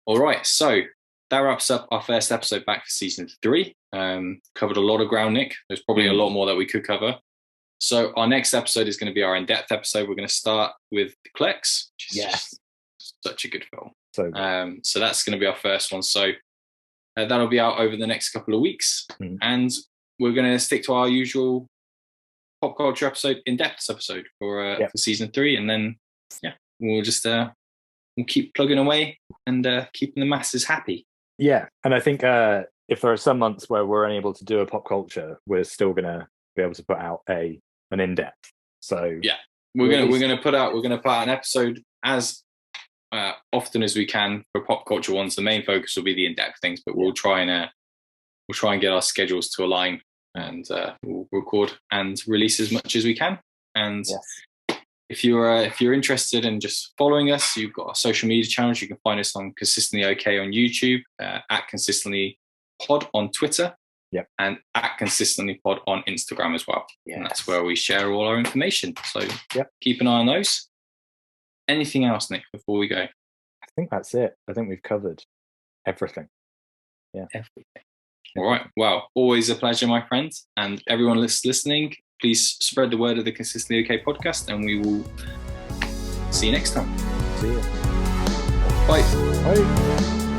All right, so that wraps up our first episode back for season 3. Covered a lot of ground, Nick. There's probably a lot more that we could cover. So our next episode is going to be our in-depth episode. We're going to start with the Clerks, which is just such a good film. So that's going to be our first one. So that'll be out over the next couple of weeks. And we're going to stick to our usual pop culture episode, in-depth episode for season 3. And then, we'll just we'll keep plugging away and keeping the masses happy. Yeah. And I think if there are some months where we're unable to do a pop culture, we're still going to be able to put out an in-depth. So we're gonna put out an episode as often as we can for pop culture ones. The main focus will be the in-depth things, but we'll try and get our schedules to align, and we'll record and release as much as we can. And if you're interested in just following us, you've got our social media channels. You can find us on Consistently OK on YouTube, at Consistently Pod on Twitter, and at Consistently Pod on Instagram as well. And that's where we share all our information. So keep an eye on those. Anything else, Nick, before we go? I think that's it. I think we've covered everything. Everything. All right. Well, always a pleasure, my friends. And everyone listening, please spread the word of the Consistently OK podcast, and we will see you next time. See you. Bye. Bye.